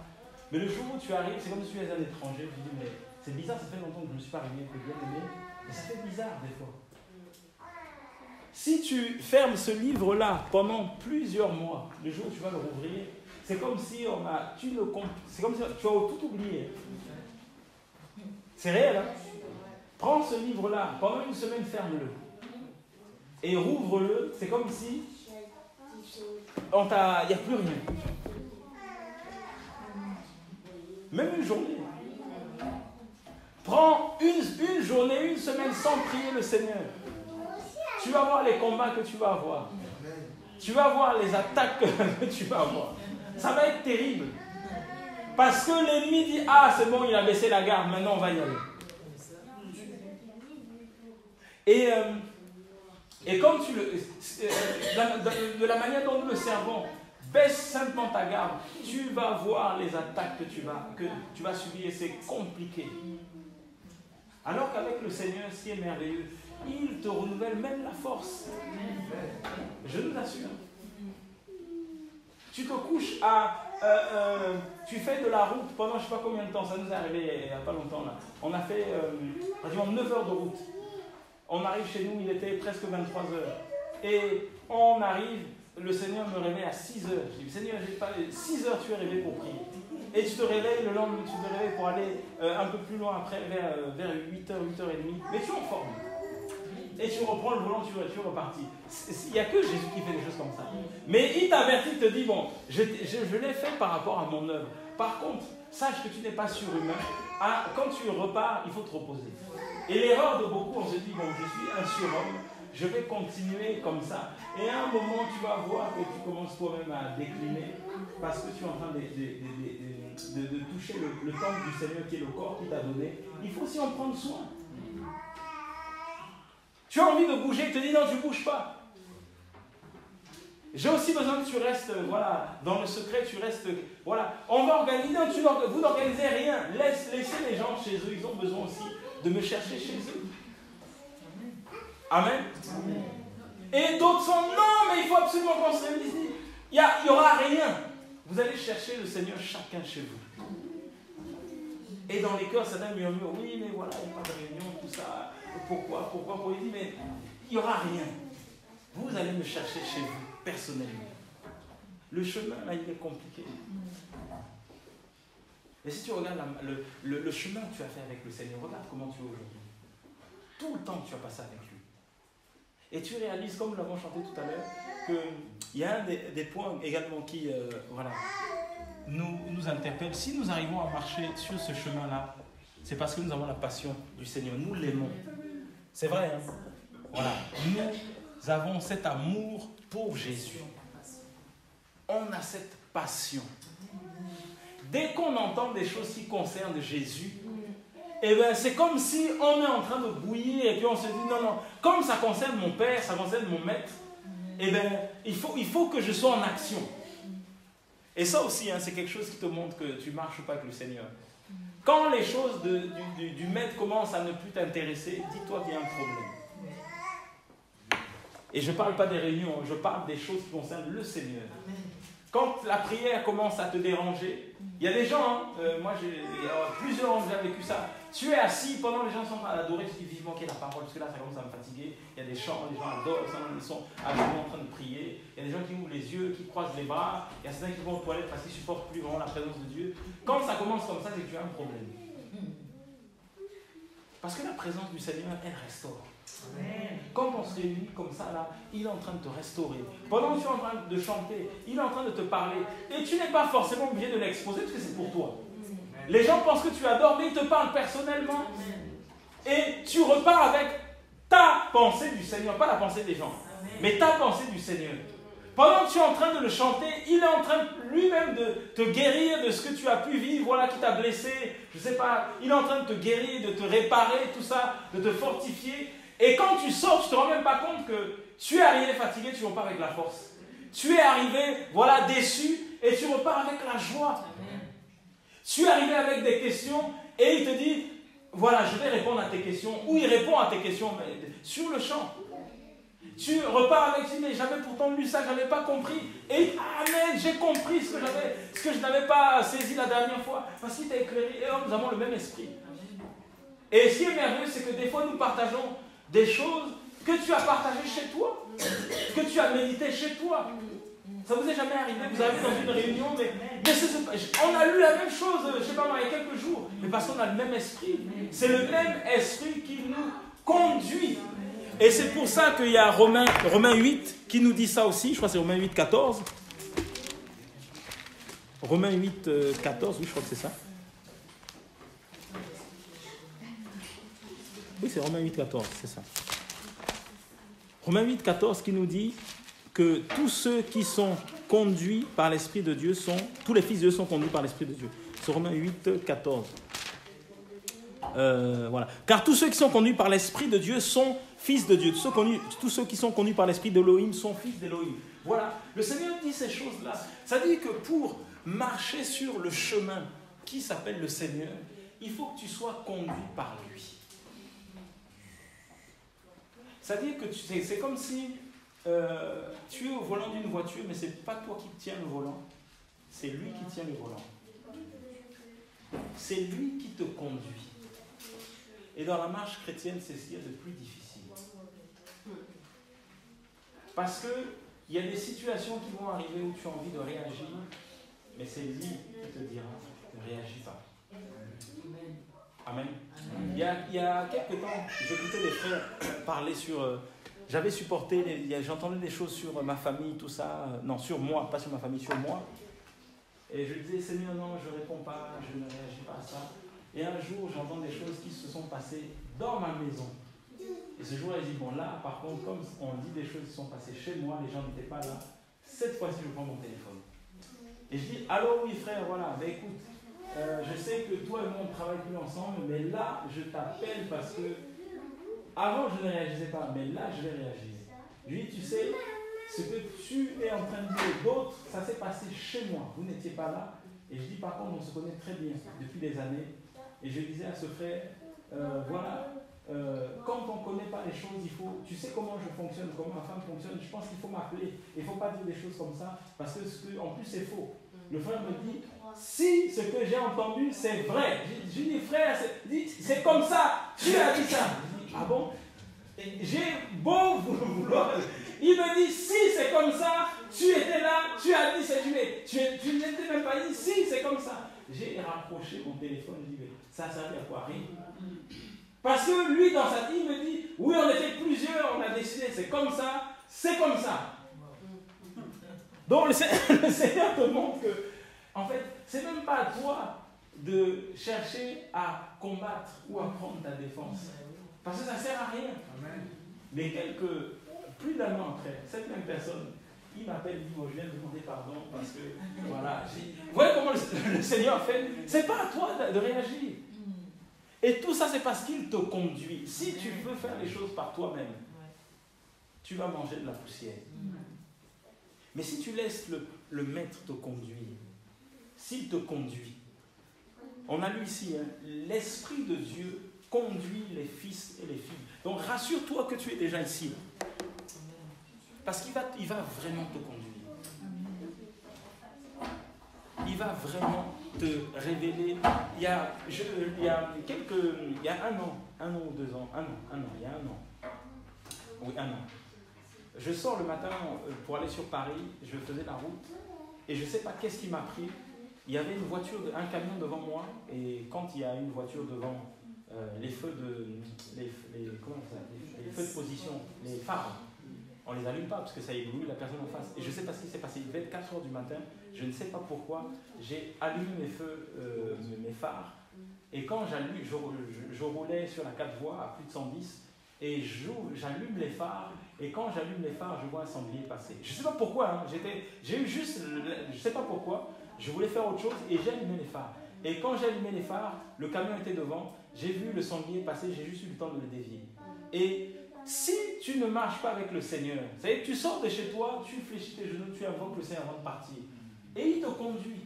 Mais le jour où tu arrives, c'est comme si tu es un étranger. Tu dis, mais c'est bizarre, ça fait longtemps que je ne me suis pas réuni avec le bien-aimé. Mais ça fait bizarre des fois. Si tu fermes ce livre-là pendant plusieurs mois, le jour où tu vas le rouvrir, c'est comme si c'est comme si tu as tout oublié. C'est réel, hein? Prends ce livre-là, pendant une semaine, ferme-le. Et rouvre-le, c'est comme si il n'y a plus rien. Même une journée. Prends une journée, une semaine sans prier le Seigneur. Tu vas voir les combats que tu vas avoir. Tu vas voir les attaques que tu vas avoir. Ça va être terrible. Parce que l'ennemi dit, ah c'est bon, il a baissé la garde, maintenant on va y aller. Et comme tu le... de la manière dont nous le servons, baisse simplement ta garde, tu vas voir les attaques que tu vas subir et c'est compliqué. Alors qu'avec le Seigneur, ce qui est merveilleux, il te renouvelle même la force. Je nous assure. Tu te couches tu fais de la route pendant je ne sais pas combien de temps, ça nous est arrivé il n'y a pas longtemps là. On a fait pratiquement 9 heures de route. On arrive chez nous, il était presque 23 heures. Et on arrive, le Seigneur me réveille à 6 heures. Je dis, Seigneur, 6 heures tu es réveillé pour prier. Et tu te réveilles le lendemain, tu te réveilles pour aller un peu plus loin après, vers 8h, 8h30. Mais tu es en forme. Et tu reprends le volant, tu es reparti. Il n'y a que Jésus qui fait des choses comme ça. Mais il t'avertit, il te dit, bon, je l'ai fait par rapport à mon œuvre. Par contre, sache que tu n'es pas surhumain. Quand tu repars, il faut te reposer. Et l'erreur de beaucoup, on se dit, bon, je suis un surhomme, je vais continuer comme ça. Et à un moment, tu vas voir que tu commences toi-même à décliner parce que tu es en train de toucher le temple du Seigneur qui est le corps qu'il t'a donné. Il faut aussi en prendre soin. Tu as envie de bouger, il te dit non, tu ne bouges pas. J'ai aussi besoin que tu restes, dans le secret, tu restes, On va organiser, vous n'organisez rien. Laissez les gens chez eux, ils ont besoin aussi de me chercher chez eux. Amen. Et d'autres sont, non, mais il faut absolument qu'on se réunisse. Il n'y aura rien. Vous allez chercher le Seigneur chacun chez vous. Et dans les cœurs, certains murmurent, oui, mais voilà, il n'y a pas de réunion, tout ça. Pourquoi il dit, mais il n'y aura rien. Vous allez me chercher chez vous, personnellement. Le chemin, là, il est compliqué. Et si tu regardes le chemin que tu as fait avec le Seigneur, regarde comment tu es aujourd'hui. Tout le temps que tu as passé avec lui. Et tu réalises, comme nous l'avons chanté tout à l'heure, qu'il y a un des points également qui nous interpelle. Si nous arrivons à marcher sur ce chemin-là, c'est parce que nous avons la passion du Seigneur. Nous l'aimons. C'est vrai, hein? Voilà. Nous avons cet amour pour Jésus. On a cette passion. Dès qu'on entend des choses qui concernent Jésus, eh bien, c'est comme si on est en train de bouillir et puis on se dit non, comme ça concerne mon Père, ça concerne mon Maître, eh bien, il faut que je sois en action. Et ça aussi, hein, c'est quelque chose qui te montre que tu ne marches pas avec le Seigneur. Quand les choses du Maître commencent à ne plus t'intéresser, dis-toi qu'il y a un problème. Et je ne parle pas des réunions, je parle des choses qui concernent le Seigneur. Quand la prière commence à te déranger, il y a des gens, plusieurs ont déjà vécu ça. Tu es assis pendant les gens sont en train d'adorer, tu dis vivement qu'il y ait la parole, parce que là ça commence à me fatiguer. Il y a des chants, les gens adorent, ils sont absolument en train de prier. Il y a des gens qui ouvrent les yeux, qui croisent les bras. Il y a certains qui vont aux toilettes parce qu'ils ne supportent plus vraiment la présence de Dieu. Quand ça commence comme ça, c'est que tu as un problème. Parce que la présence du Seigneur, elle restaure. Quand on se réunit comme ça, là, il est en train de te restaurer. Pendant que tu es en train de chanter, il est en train de te parler. Et tu n'es pas forcément obligé de l'exposer parce que c'est pour toi. Les gens pensent que tu adores, mais ils te parlent personnellement. Et tu repars avec ta pensée du Seigneur, pas la pensée des gens, mais ta pensée du Seigneur. Pendant que tu es en train de le chanter, il est en train lui-même de te guérir de ce que tu as pu vivre, qui t'a blessé, je ne sais pas. Il est en train de te guérir, de te réparer, tout ça, de te fortifier. Et quand tu sors, tu ne te rends même pas compte que tu es arrivé fatigué, tu repars avec la force. Tu es arrivé, déçu, et tu repars avec la joie. Tu es arrivé avec des questions, et il te dit, je vais répondre à tes questions. Ou il répond à tes questions, mais sur le champ. Tu repars avec lui, mais j'avais pourtant lu ça, je n'avais pas compris. Et amen, j'ai compris ce que je n'avais pas saisi la dernière fois. Parce qu'il t'a éclairé, et nous avons le même esprit. Et ce qui est merveilleux, c'est que des fois, nous partageons des choses que tu as partagées chez toi, que tu as médité chez toi. Ça vous est jamais arrivé, vous arrivez dans une réunion, mais on a lu la même chose, je ne sais pas moi, il y a quelques jours, mais parce qu'on a le même esprit. C'est le même esprit qui nous conduit. Et c'est pour ça qu'il y a Romains 8 qui nous dit ça aussi, je crois que c'est Romains 8, 14. Romains 8, 14, oui, je crois que c'est ça. Oui, c'est Romains 8, 14, c'est ça. Romains 8, 14 qui nous dit que tous ceux qui sont conduits par l'Esprit de Dieu tous les fils de Dieu sont conduits par l'Esprit de Dieu. C'est Romains 8, 14. Voilà. Car tous ceux qui sont conduits par l'Esprit de Dieu sont fils de Dieu. Tous ceux qui sont conduits par l'Esprit d'Élohim sont fils d'Élohim. Voilà. Le Seigneur dit ces choses-là. Ça dit que pour marcher sur le chemin qui s'appelle le Seigneur, il faut que tu sois conduit par lui. C'est-à-dire que c'est comme si tu es au volant d'une voiture, mais ce n'est pas toi qui tiens le volant, c'est lui qui tient le volant. C'est lui qui te conduit. Et dans la marche chrétienne, c'est ce qu'il y a de plus difficile. Parce qu'il y a des situations qui vont arriver où tu as envie de réagir, mais c'est lui qui te dira, ne réagis pas. Amen. Il y a quelques temps, j'écoutais des frères parler sur... j'avais supporté, j'entendais des choses sur ma famille, tout ça. Non, sur moi, pas sur ma famille, sur moi. Et je disais, Seigneur, non, je ne réponds pas, je ne réagis pas à ça. Et un jour, j'entends des choses qui se sont passées dans ma maison. Et ce jour-là, il dit, bon là, par contre, comme on dit des choses qui sont passées chez moi, les gens n'étaient pas là, cette fois-ci, je prends mon téléphone. Et je dis, allô, oui, frère, voilà, ben écoute, je sais que toi et moi, on ne travaille plus ensemble, mais là, je t'appelle parce que, avant, je ne réagissais pas, mais là, je vais réagir. Je lui dis, tu sais, ce que tu es en train de dire d'autres, ça s'est passé chez moi, vous n'étiez pas là. Et je dis, par contre, on se connaît très bien depuis des années. Et je disais à ce frère, voilà, quand on ne connaît pas les choses, il faut, tu sais comment je fonctionne, comment ma femme fonctionne, je pense qu'il faut m'appeler. Il ne faut pas dire des choses comme ça, parce que en plus c'est faux. Le frère me dit, si ce que j'ai entendu c'est vrai, je dis frère, c'est comme ça, tu as dit ça. Je dis, ah bon? Et j'ai beau vouloir. Il me dit, si c'est comme ça, tu étais là, tu as dit c'est vrai. Tu n'étais même pas dit, si c'est comme ça. J'ai rapproché mon téléphone, je dis, mais ça servait à quoi? Rien. Parce que lui, dans sa vie, il me dit, oui, on était plusieurs, on a décidé, c'est comme ça, c'est comme ça. Donc le Seigneur te montre que, en fait, c'est même pas à toi de chercher à combattre ou à prendre ta défense. Parce que ça ne sert à rien. Mais plus d'un an après, cette même personne, il m'appelle, il dit, bon, je viens de demander pardon parce que, voilà. Vous voyez comment le Seigneur fait? C'est pas à toi de réagir. Et tout ça, c'est parce qu'il te conduit. Si tu veux faire les choses par toi-même, tu vas manger de la poussière. Mais si tu laisses le maître te conduire, s'il te conduit, on a lu ici, hein, l'Esprit de Dieu conduit les fils et les filles. Donc rassure-toi que tu es déjà ici. Parce qu'il va vraiment te conduire. Il va vraiment te révéler. Il y a un an ou 2 ans, il y a un an. Oui, un an. Je sors le matin pour aller sur Paris, je faisais la route, et je ne sais pas qu'est-ce qui m'a pris. Il y avait un camion devant moi, et quand il y a une voiture devant, les feux de position, les phares, on ne les allume pas parce que ça éblouit la personne en face. Et je ne sais pas ce qui s'est passé. Il devait être 4 h du matin, je ne sais pas pourquoi. J'ai allumé mes phares. Et quand je roulais sur la 4 voies à plus de 110, et j'allume les phares. Et quand j'allume les phares, je vois un sanglier passer. Je ne sais pas pourquoi. Hein, j'ai eu juste, je ne sais pas pourquoi. Je voulais faire autre chose et j'ai allumé les phares. Et quand j'ai allumé les phares, le camion était devant. J'ai vu le sanglier passer. J'ai juste eu le temps de le dévier. Et si tu ne marches pas avec le Seigneur, c'est-à-dire que tu sors de chez toi, tu fléchis tes genoux, tu invoques le Seigneur avant de partir. Et il te conduit.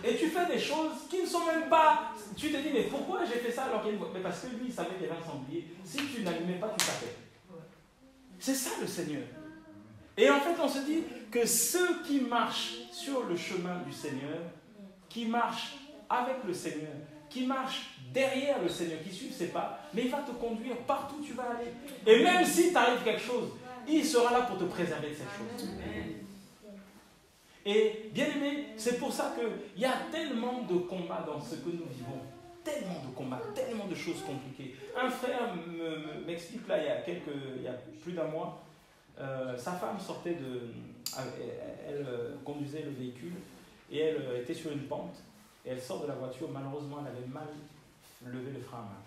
Et tu fais des choses qui ne sont même pas... Tu te dis, mais pourquoi j'ai fait ça alors qu'il y a une voie? Mais parce que lui, il savait qu'il y avait un sanglier. Si tu n'allumais pas, tu tapais. C'est ça le Seigneur. Et en fait, on se dit que ceux qui marchent sur le chemin du Seigneur, qui marchent avec le Seigneur, qui marchent derrière le Seigneur, qui suivent ses pas, mais il va te conduire partout où tu vas aller. Et même si t'arrive quelque chose, il sera là pour te préserver de cette chose. Et bien aimé, c'est pour ça qu'il y a tellement de combats dans ce que nous vivons. Tellement de combats, tellement de choses compliquées. Un frère m'explique là, il y a plus d'un mois, sa femme sortait elle conduisait le véhicule et elle était sur une pente et elle sort de la voiture. Malheureusement, elle avait mal levé le frein à main.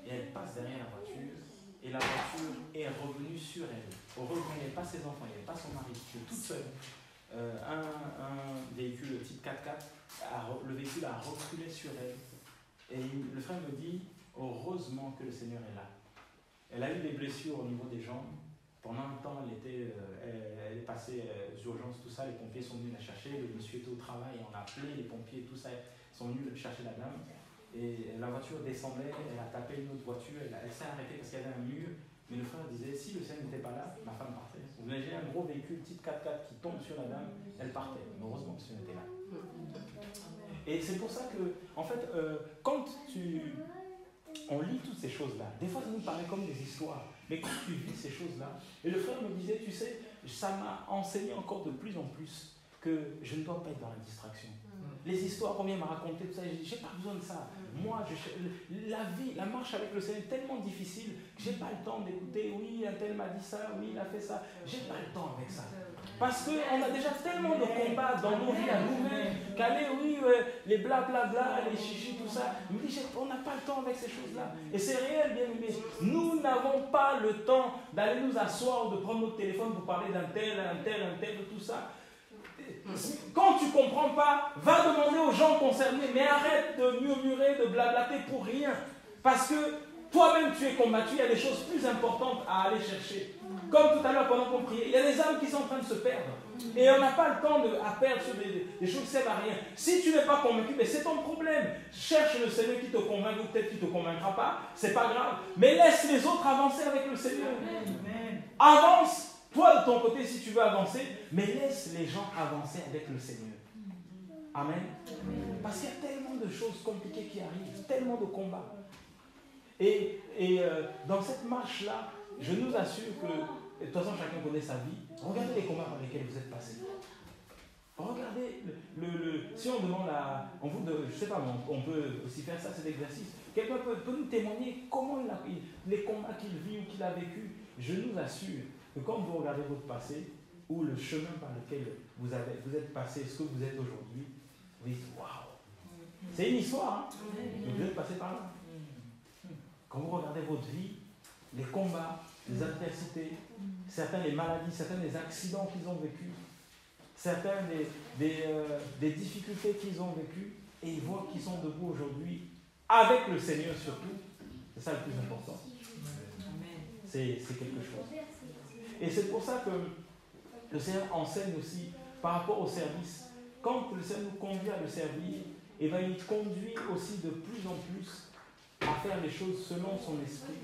et elle passe derrière la voiture, et la voiture est revenue sur elle. Heureusement, il n'y avait pas ses enfants, il n'y avait pas son mari, elle était toute seule. Un véhicule type 4x4, le véhicule a reculé sur elle. Et le frère me dit, heureusement que le Seigneur est là. Elle a eu des blessures au niveau des jambes. Pendant un temps, elle est passée aux urgences, tout ça. Les pompiers sont venus la chercher. Le monsieur était au travail, on a appelé les pompiers, tout ça. Ils sont venus chercher la dame. Et la voiture descendait, elle a tapé une autre voiture. Elle s'est arrêtée parce qu'il y avait un mur. Mais le frère disait, si le Seigneur n'était pas là, ma femme partait. Vous imaginez un gros véhicule type 4x4 qui tombe sur la dame, elle partait. Mais heureusement que le Seigneur était là. Et c'est pour ça que, en fait, quand on lit toutes ces choses-là, des fois ça nous paraît comme des histoires, mais quand tu vis ces choses-là, et le frère me disait, tu sais, ça m'a enseigné encore de plus en plus que je ne dois pas être dans la distraction. Les histoires qu'on vient me raconter, tout ça, j'ai pas besoin de ça. Moi, la vie, la marche avec le Seigneur est tellement difficile que j'ai pas le temps d'écouter, oui, un tel m'a dit ça, oui, il a fait ça. J'ai pas le temps avec ça. Parce qu'on a déjà tellement de combats dans nos vies à nous-mêmes, qu'aller, oui, les blablabla, les chichis, tout ça. Il me dit, on n'a pas le temps avec ces choses-là. Et c'est réel, bien aimé. Nous n'avons pas le temps d'aller nous asseoir ou de prendre notre téléphone pour parler d'un tel, de tout ça. Quand tu ne comprends pas, va demander aux gens concernés, mais arrête de murmurer, de blablater pour rien. Parce que toi-même tu es combattu, il y a des choses plus importantes à aller chercher. Comme tout à l'heure pendant qu'on priait, il y a des âmes qui sont en train de se perdre. Et on n'a pas le temps à perdre sur des choses qui ne servent à rien. Si tu n'es pas convaincu, mais c'est ton problème. Cherche le Seigneur qui te convainc ou peut-être qui ne te convaincra pas, c'est pas grave. Mais laisse les autres avancer avec le Seigneur. Avance. Toi, de ton côté, si tu veux avancer, mais laisse les gens avancer avec le Seigneur. Amen. Parce qu'il y a tellement de choses compliquées qui arrivent, tellement de combats. Et dans cette marche-là, je nous assure que, de toute façon, chacun connaît sa vie. Regardez les combats par lesquels vous êtes passés. Regardez, si on demande je ne sais pas, on peut aussi faire ça, cet exercice. Quelqu'un peut nous témoigner comment les combats qu'il vit ou qu'il a vécu. Je nous assure que quand vous regardez votre passé, ou le chemin par lequel vous êtes passé, ce que vous êtes aujourd'hui, vous dites waouh! C'est une histoire, hein? Mais vous êtes passé par là. Quand vous regardez votre vie, les combats, les adversités, certains les maladies, certains les accidents qu'ils ont vécus, certains des difficultés qu'ils ont vécues, et ils voient qu'ils sont debout aujourd'hui, avec le Seigneur surtout, c'est ça le plus important. C'est quelque chose. Et c'est pour ça que le Seigneur enseigne aussi par rapport au service. Quand le Seigneur nous conduit à le servir, il nous conduit aussi de plus en plus à faire les choses selon son esprit.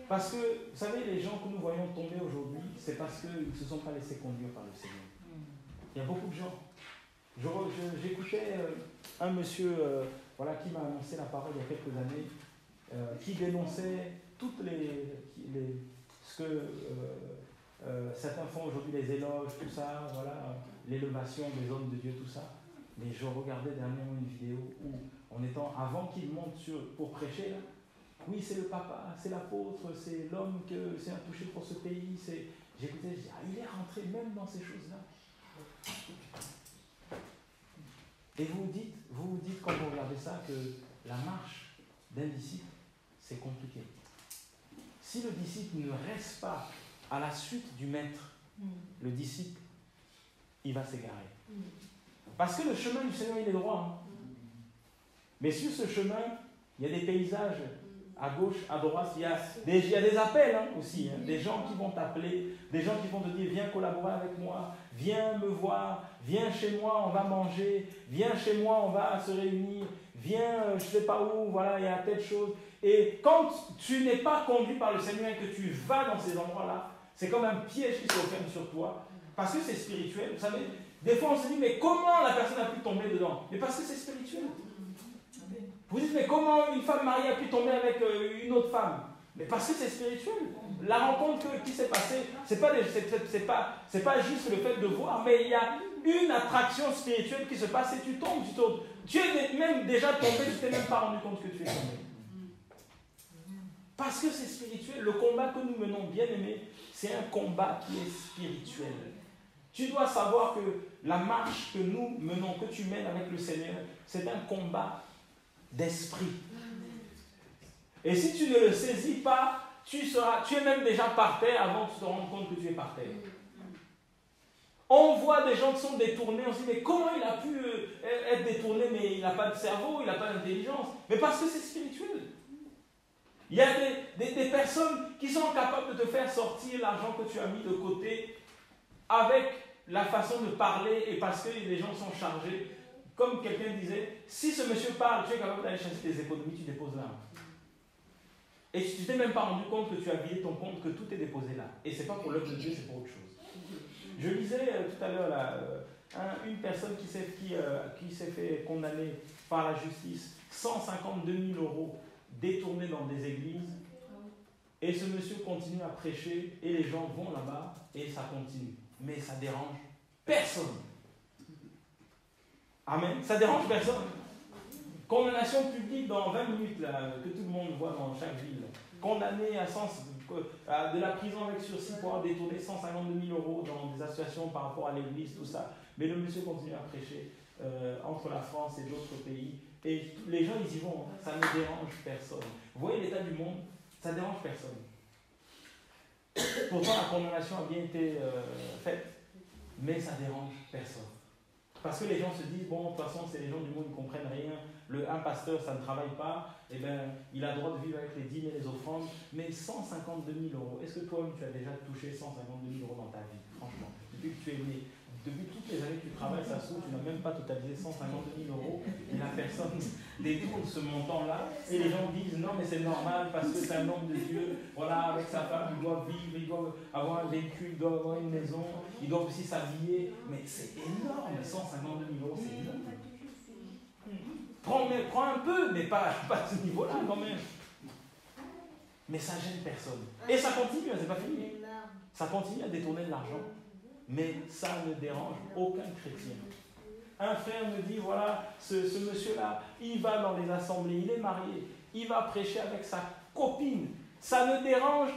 Parce que, vous savez, les gens que nous voyons tomber aujourd'hui, c'est parce qu'ils ne se sont pas laissés conduire par le Seigneur. Il y a beaucoup de gens. J'écoutais un monsieur qui m'a annoncé la parole il y a quelques années, qui dénonçait toutes ce que certains font aujourd'hui, les éloges, tout ça, l'élévation des hommes de Dieu, tout ça. Mais je regardais dernièrement une vidéo où, avant qu'il monte pour prêcher, là, oui, c'est le papa, c'est l'apôtre, c'est l'homme que c'est un touché pour ce pays. J'écoutais, je dis, il est rentré même dans ces choses-là. Et vous vous dites quand vous regardez ça que la marche d'un disciple, c'est compliqué. Si le disciple ne reste pas à la suite du maître, le disciple, il va s'égarer. Parce que le chemin du Seigneur, il est droit. Mais sur ce chemin, il y a des paysages à gauche, à droite, il y a des appels aussi, des gens qui vont t'appeler, des gens qui vont te dire, viens collaborer avec moi, viens me voir, viens chez moi, on va manger, viens chez moi, on va se réunir, viens, je ne sais pas où, il y a telle chose. Et quand tu n'es pas conduit par le Seigneur et que tu vas dans ces endroits-là, c'est comme un piège qui se referme sur toi, parce que c'est spirituel. Vous savez, des fois on se dit, mais comment la personne a pu tomber dedans? Mais parce que c'est spirituel. Vous dites, mais comment une femme mariée a pu tomber avec une autre femme? Mais parce que c'est spirituel. La rencontre qui s'est passée, c'est pas juste le fait de voir, mais il y a une attraction spirituelle qui se passe et tu tombes. Tu es même déjà tombé, tu ne t'es même pas rendu compte que tu es tombé. Parce que c'est spirituel. Le combat que nous menons, bien aimé, c'est un combat qui est spirituel. Tu dois savoir que la marche que nous menons, que tu mènes avec le Seigneur, c'est un combat d'esprit. Et si tu ne le saisis pas, tu es même déjà par terre avant de te rendre compte que tu es par terre. On voit des gens qui sont détournés, on se dit mais comment il a pu être détourné, mais il n'a pas de cerveau, il n'a pas d'intelligence. Mais parce que c'est spirituel. Il y a des personnes qui sont capables de te faire sortir l'argent que tu as mis de côté avec la façon de parler et parce que les gens sont chargés. Comme quelqu'un disait, si ce monsieur parle, tu es capable d'aller chercher tes économies, tu déposes là. Et tu ne t'es même pas rendu compte que tu as vidé ton compte, que tout est déposé là. Et ce n'est pas pour l'œuvre de Dieu, c'est pour autre chose. Je lisais tout à l'heure là, une personne qui s'est fait condamner par la justice 152 000 € détournés dans des églises. Et ce monsieur continue à prêcher et les gens vont là-bas et ça continue. Mais ça dérange personne. Amen. Ça dérange personne. Condamnation publique dans 20 minutes, là, que tout le monde voit dans chaque ville. Condamné à de la prison avec sursis pour avoir détourné 152 000 € dans des associations par rapport à l'église, tout ça. Mais le monsieur continue à prêcher entre la France et d'autres pays. Et les gens, ils y vont. Ça ne dérange personne. Vous voyez l'état du monde? Ça ne dérange personne. Pourtant, la condamnation a bien été faite. Mais ça ne dérange personne. Parce que les gens se disent, bon, de toute façon, c'est les gens du monde qui ne comprennent rien. Un pasteur, ça ne travaille pas. Eh bien, il a le droit de vivre avec les dîmes et les offrandes. Mais 152 000 €, est-ce que toi-même, tu as déjà touché 152 000 € dans ta vie? Franchement, depuis que tu es né, depuis toutes les années que tu travailles, ça se trouve, tu n'as même pas totalisé 152 000 €. Et la personne détourne ce montant-là. Et les gens disent, non, mais c'est normal parce que c'est un homme de Dieu. Voilà, avec sa femme, il doit vivre, il doit avoir un véhicule, il doit avoir une maison, il doit aussi s'habiller. Mais c'est énorme, 152 000 €, c'est énorme. Prends un peu, mais pas à ce niveau-là quand même. Mais ça gêne personne. Et ça continue, c'est pas fini. Ça continue à détourner de l'argent. Mais ça ne dérange aucun chrétien. Un frère me dit, voilà, ce monsieur-là, il va dans les assemblées, il est marié, il va prêcher avec sa copine. Ça ne dérange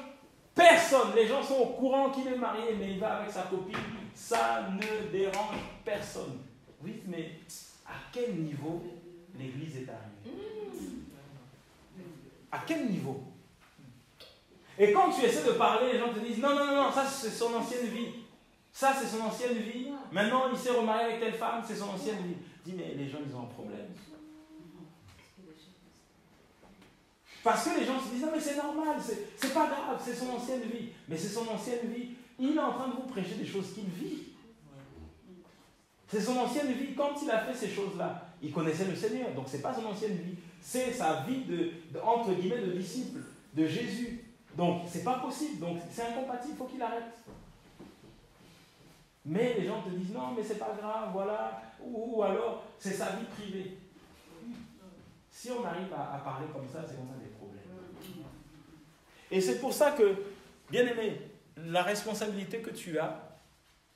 personne. Les gens sont au courant qu'il est marié, mais il va avec sa copine. Ça ne dérange personne. Oui, mais à quel niveau l'Église est arrivée? À quel niveau? Et quand tu essaies de parler, les gens te disent, non, ça c'est son ancienne vie. Ça, c'est son ancienne vie. Maintenant, il s'est remarié avec telle femme, c'est son ancienne vie. Je dis, mais les gens, ils ont un problème. Parce que les gens se disent, non, mais c'est normal, c'est pas grave, c'est son ancienne vie. Mais c'est son ancienne vie. Il est en train de vous prêcher des choses qu'il vit. C'est son ancienne vie. Quand il a fait ces choses-là, il connaissait le Seigneur. Donc, ce n'est pas son ancienne vie. C'est sa vie entre guillemets, de disciple de Jésus. Donc, ce n'est pas possible. Donc, c'est incompatible. Il faut qu'il arrête. Mais les gens te disent, non, mais c'est pas grave, voilà. Ou alors, c'est sa vie privée. Si on arrive à parler comme ça, c'est qu'on a des problèmes. Et c'est pour ça que, bien aimé, la responsabilité que tu as,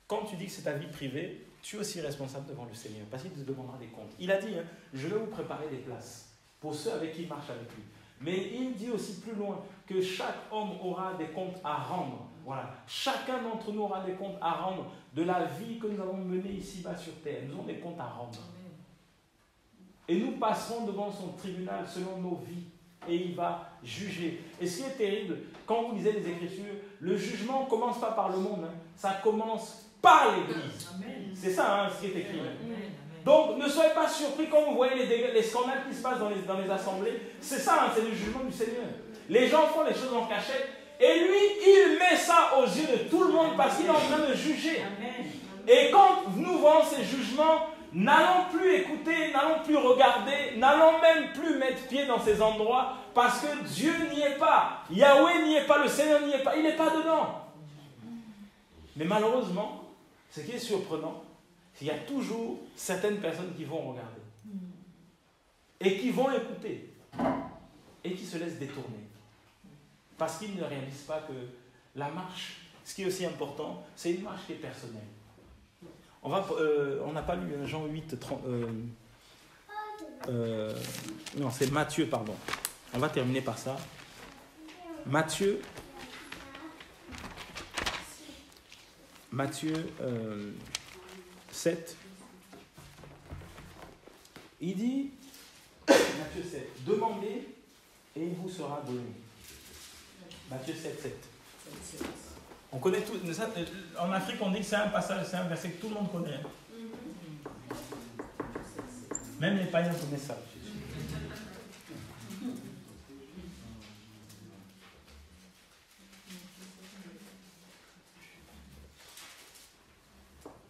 quand tu dis que c'est ta vie privée, tu es aussi responsable devant le Seigneur, parce qu'il te demandera des comptes. Il a dit, je vais vous préparer des places pour ceux avec qui il marche avec lui. Mais il dit aussi plus loin que chaque homme aura des comptes à rendre. Voilà. Chacun d'entre nous aura des comptes à rendre de la vie que nous avons menée ici-bas sur terre. Nous avons des comptes à rendre. Et nous passerons devant son tribunal selon nos vies. Et il va juger. Et ce qui est terrible, quand vous lisez les Écritures, le jugement ne commence pas par le monde. Ça commence par l'Église. C'est ça ce qui est écrit. Donc ne soyez pas surpris quand vous voyez les scandales qui se passent dans les assemblées. C'est ça, c'est le jugement du Seigneur. Les gens font les choses en cachette. Et lui, il met ça aux yeux de tout le monde parce qu'il est en train de juger. Et quand nous voyons ces jugements, n'allons plus écouter, n'allons plus regarder, n'allons même plus mettre pied dans ces endroits parce que Dieu n'y est pas. Yahweh n'y est pas, le Seigneur n'y est pas, il n'est pas dedans. Mais malheureusement, ce qui est surprenant, c'est qu'il y a toujours certaines personnes qui vont regarder et qui vont écouter et qui se laissent détourner. Parce qu'ils ne réalisent pas que la marche, ce qui est aussi important, c'est une marche qui est personnelle. On n'a pas lu Jean 8, 30, non, c'est Matthieu, pardon. On va terminer par ça. Matthieu 7. Il dit, Matthieu 7, demandez et il vous sera donné. Matthieu 7, 7. On connaît tout. En Afrique, on dit que c'est un passage, c'est un verset que tout le monde connaît. Même les païens connaissent ça.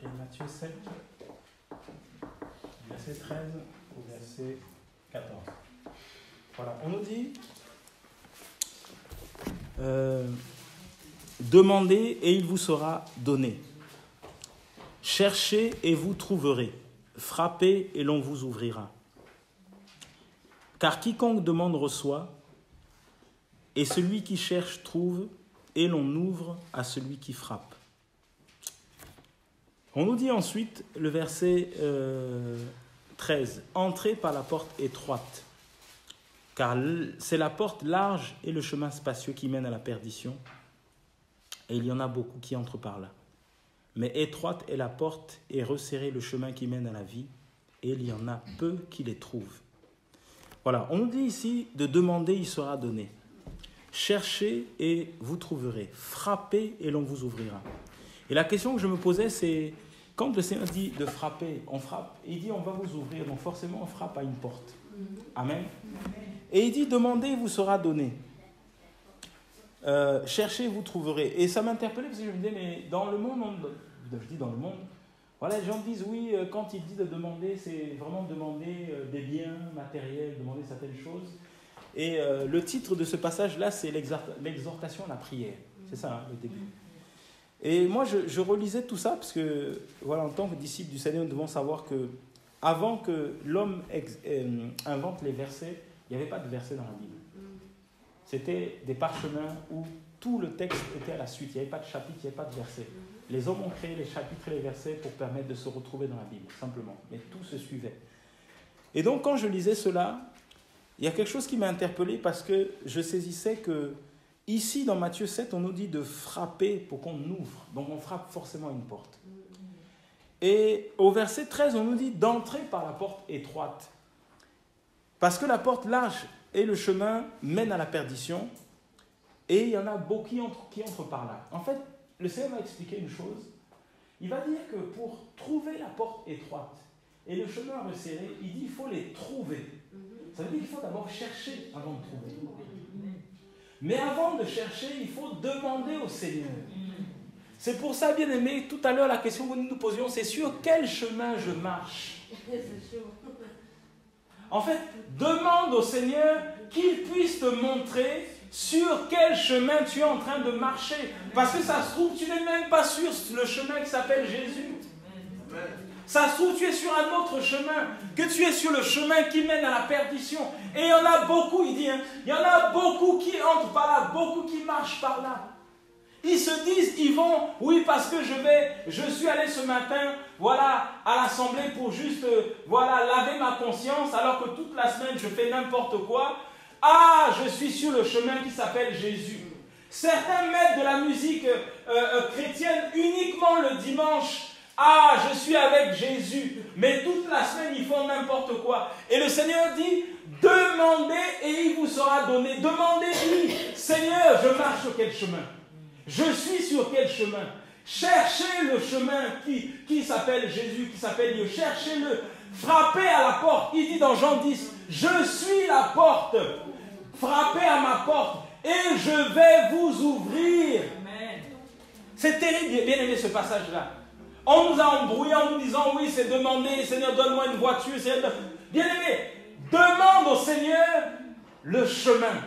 Et Matthieu 7, verset 13 au verset 14. Voilà, on nous dit demandez et il vous sera donné. Cherchez et vous trouverez. Frappez et l'on vous ouvrira. Car quiconque demande reçoit, et celui qui cherche trouve, et l'on ouvre à celui qui frappe. On nous dit ensuite le verset 13. Entrez par la porte étroite, car c'est la porte large et le chemin spacieux qui mène à la perdition, et il y en a beaucoup qui entrent par là. Mais étroite est la porte et resserré le chemin qui mène à la vie, et il y en a peu qui les trouvent. Voilà, on nous dit ici de demander, il sera donné. Cherchez et vous trouverez. Frappez et l'on vous ouvrira. Et la question que je me posais, c'est quand le Seigneur dit de frapper, on frappe, il dit on va vous ouvrir, donc forcément on frappe à une porte. Amen. Et il dit demandez, il vous sera donné. Cherchez, vous trouverez. Et ça m'interpellait parce que je me disais, mais dans le monde, voilà, les gens disent oui, quand il dit de demander, c'est vraiment demander des biens matériels, demander certaines choses. Et le titre de ce passage-là, c'est l'exhortation à la prière. C'est ça, hein, le début. Et moi, je relisais tout ça parce que, voilà, en tant que disciple du Seigneur, nous devons savoir que avant que l'homme invente les versets, il n'y avait pas de versets dans la Bible. C'était des parchemins où tout le texte était à la suite. Il n'y avait pas de chapitre, il n'y avait pas de versets. Les hommes ont créé les chapitres et les versets pour permettre de se retrouver dans la Bible, simplement. Mais tout se suivait. Et donc, quand je lisais cela, il y a quelque chose qui m'a interpellé parce que je saisissais que, ici, dans Matthieu 7, on nous dit de frapper pour qu'on ouvre. Donc, on frappe forcément une porte. Et au verset 13, on nous dit d'entrer par la porte étroite. Parce que la porte large et le chemin mène à la perdition, et il y en a beaucoup qui entrent par là. En fait, le Seigneur va expliquer une chose. Il va dire que pour trouver la porte étroite et le chemin resserré, il dit qu'il faut les trouver. Ça veut dire qu'il faut d'abord chercher avant de trouver. Mais avant de chercher, il faut demander au Seigneur. C'est pour ça, bien aimé, tout à l'heure, la question que nous nous posions, c'est sur quel chemin je marche. En fait, demande au Seigneur qu'il puisse te montrer sur quel chemin tu es en train de marcher. Parce que ça se trouve, tu n'es même pas sur le chemin qui s'appelle Jésus. Ça se trouve, tu es sur un autre chemin, que tu es sur le chemin qui mène à la perdition. Et il y en a beaucoup, il dit, hein, il y en a beaucoup qui entrent par là, beaucoup qui marchent par là. Ils se disent, ils vont, oui, parce que je suis allé ce matin, voilà, à l'assemblée pour juste, voilà, laver ma conscience, alors que toute la semaine, je fais n'importe quoi. Ah, je suis sur le chemin qui s'appelle Jésus. Certains mettent de la musique chrétienne uniquement le dimanche. Ah, je suis avec Jésus. Mais toute la semaine, ils font n'importe quoi. Et le Seigneur dit, demandez et il vous sera donné. Demandez-lui, Seigneur, je marche sur quel chemin? Je suis sur quel chemin? Cherchez le chemin qui s'appelle Jésus, qui s'appelle Dieu. Cherchez-le. Frappez à la porte. Il dit dans Jean 10, je suis la porte. Frappez à ma porte et je vais vous ouvrir. Amen. C'est terrible, bien aimé ce passage-là. On nous a embrouillés en nous disant, oui, c'est demander, Seigneur, donne-moi une voiture. Bien aimé, demande au Seigneur le chemin.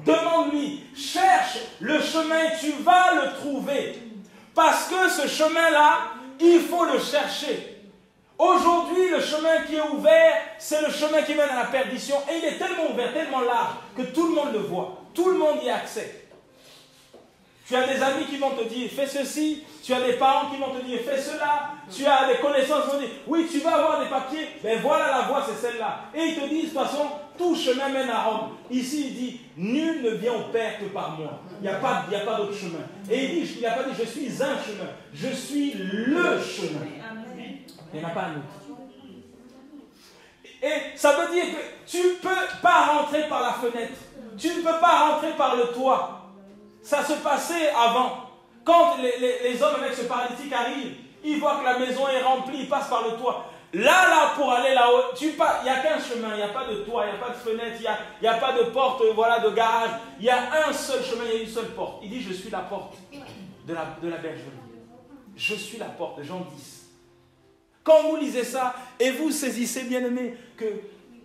Demande-lui, cherche le chemin et tu vas le trouver. Parce que ce chemin-là, il faut le chercher. Aujourd'hui, le chemin qui est ouvert, c'est le chemin qui mène à la perdition. Et il est tellement ouvert, tellement large, que tout le monde le voit. Tout le monde y a accès. Tu as des amis qui vont te dire, fais ceci. Tu as des parents qui vont te dire, fais cela. Tu as des connaissances qui vont te dire, oui, tu vas avoir des papiers. Mais voilà la voie, c'est celle-là. Et ils te disent, de toute façon, tout chemin mène à Rome. Ici, il dit, nul ne vient au Père que par moi. Il n'y a pas d'autre chemin. Et il dit, il n'a pas dit, je suis un chemin. Je suis le chemin. Il n'y en a pas un autre. Et ça veut dire que tu ne peux pas rentrer par la fenêtre. Tu ne peux pas rentrer par le toit. Ça se passait avant. Quand les hommes avec ce paralytique arrivent, ils voient que la maison est remplie, ils passent par le toit. Là, pour aller là-haut, il n'y a qu'un chemin, il n'y a pas de toit, il n'y a pas de fenêtre, il n'y a pas de porte, voilà, de garage. Il y a un seul chemin, il y a une seule porte. Il dit, je suis la porte de la bergerie. Je suis la porte, Jean 10. Quand vous lisez ça, et vous saisissez, bien aimé, que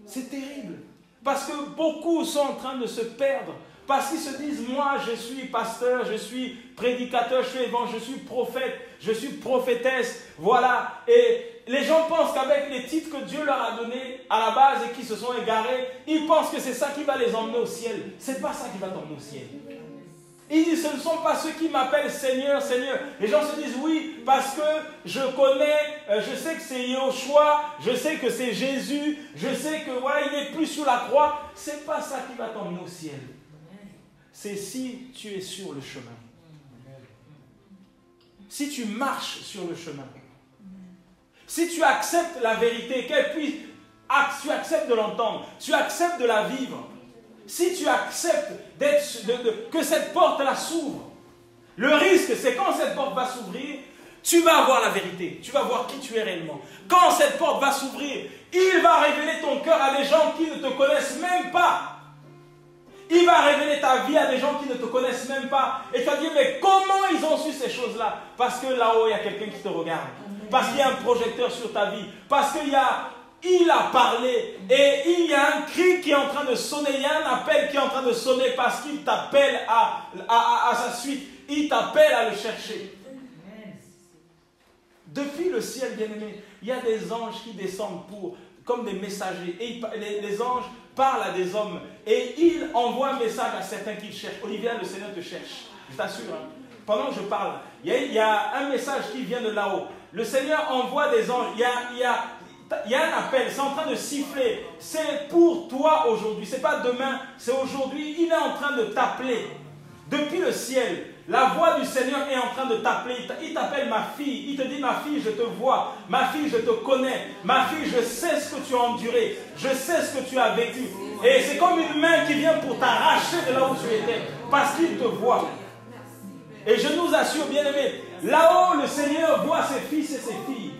c'est terrible. Parce que beaucoup sont en train de se perdre. Parce qu'ils se disent, moi je suis pasteur, je suis prédicateur, je suis évangile, je suis prophète, je suis prophétesse, voilà. Et les gens pensent qu'avec les titres que Dieu leur a donnés à la base et qui se sont égarés, ils pensent que c'est ça qui va les emmener au ciel. C'est pas ça qui va t'emmener au ciel. Ils disent, ce ne sont pas ceux qui m'appellent Seigneur, Seigneur. Les gens se disent, oui, parce que je connais, je sais que c'est Yeshua, je sais que c'est Jésus, je sais que voilà, il n'est plus sur la croix. C'est pas ça qui va t'emmener au ciel. C'est si tu es sur le chemin. Si tu marches sur le chemin. Si tu acceptes la vérité, tu acceptes de l'entendre, tu acceptes de la vivre. Si tu acceptes que cette porte-là s'ouvre, le risque, c'est quand cette porte va s'ouvrir, tu vas avoir la vérité, tu vas voir qui tu es réellement. Quand cette porte va s'ouvrir, il va révéler ton cœur à des gens qui ne te connaissent même pas. Il va révéler ta vie à des gens qui ne te connaissent même pas. Et tu vas dire, mais comment ils ont su ces choses-là? Parce que là-haut, il y a quelqu'un qui te regarde. Parce qu'il y a un projecteur sur ta vie. Parce qu'il a parlé. Et il y a un cri qui est en train de sonner. Il y a un appel qui est en train de sonner parce qu'il t'appelle à sa suite. Il t'appelle à le chercher. Depuis le ciel, bien-aimé, il y a des anges qui descendent comme des messagers. Et les anges parlent à des hommes. Et ils envoient un message à certains qui cherchent. Olivier, le Seigneur te cherche. Je t'assure. Hein. Pendant que je parle, il y a un message qui vient de là-haut. Le Seigneur envoie des anges. Il y a un appel. C'est en train de siffler. C'est pour toi aujourd'hui. Ce n'est pas demain. C'est aujourd'hui. Il est en train de t'appeler. Depuis le ciel. La voix du Seigneur est en train de t'appeler. Il t'appelle ma fille. Il te dit, ma fille, je te vois. Ma fille, je te connais. Ma fille, je sais ce que tu as enduré. Je sais ce que tu as vécu. Et c'est comme une main qui vient pour t'arracher de là où tu étais. Parce qu'il te voit. Et je nous assure, bien-aimés, là-haut, le Seigneur voit ses fils et ses filles.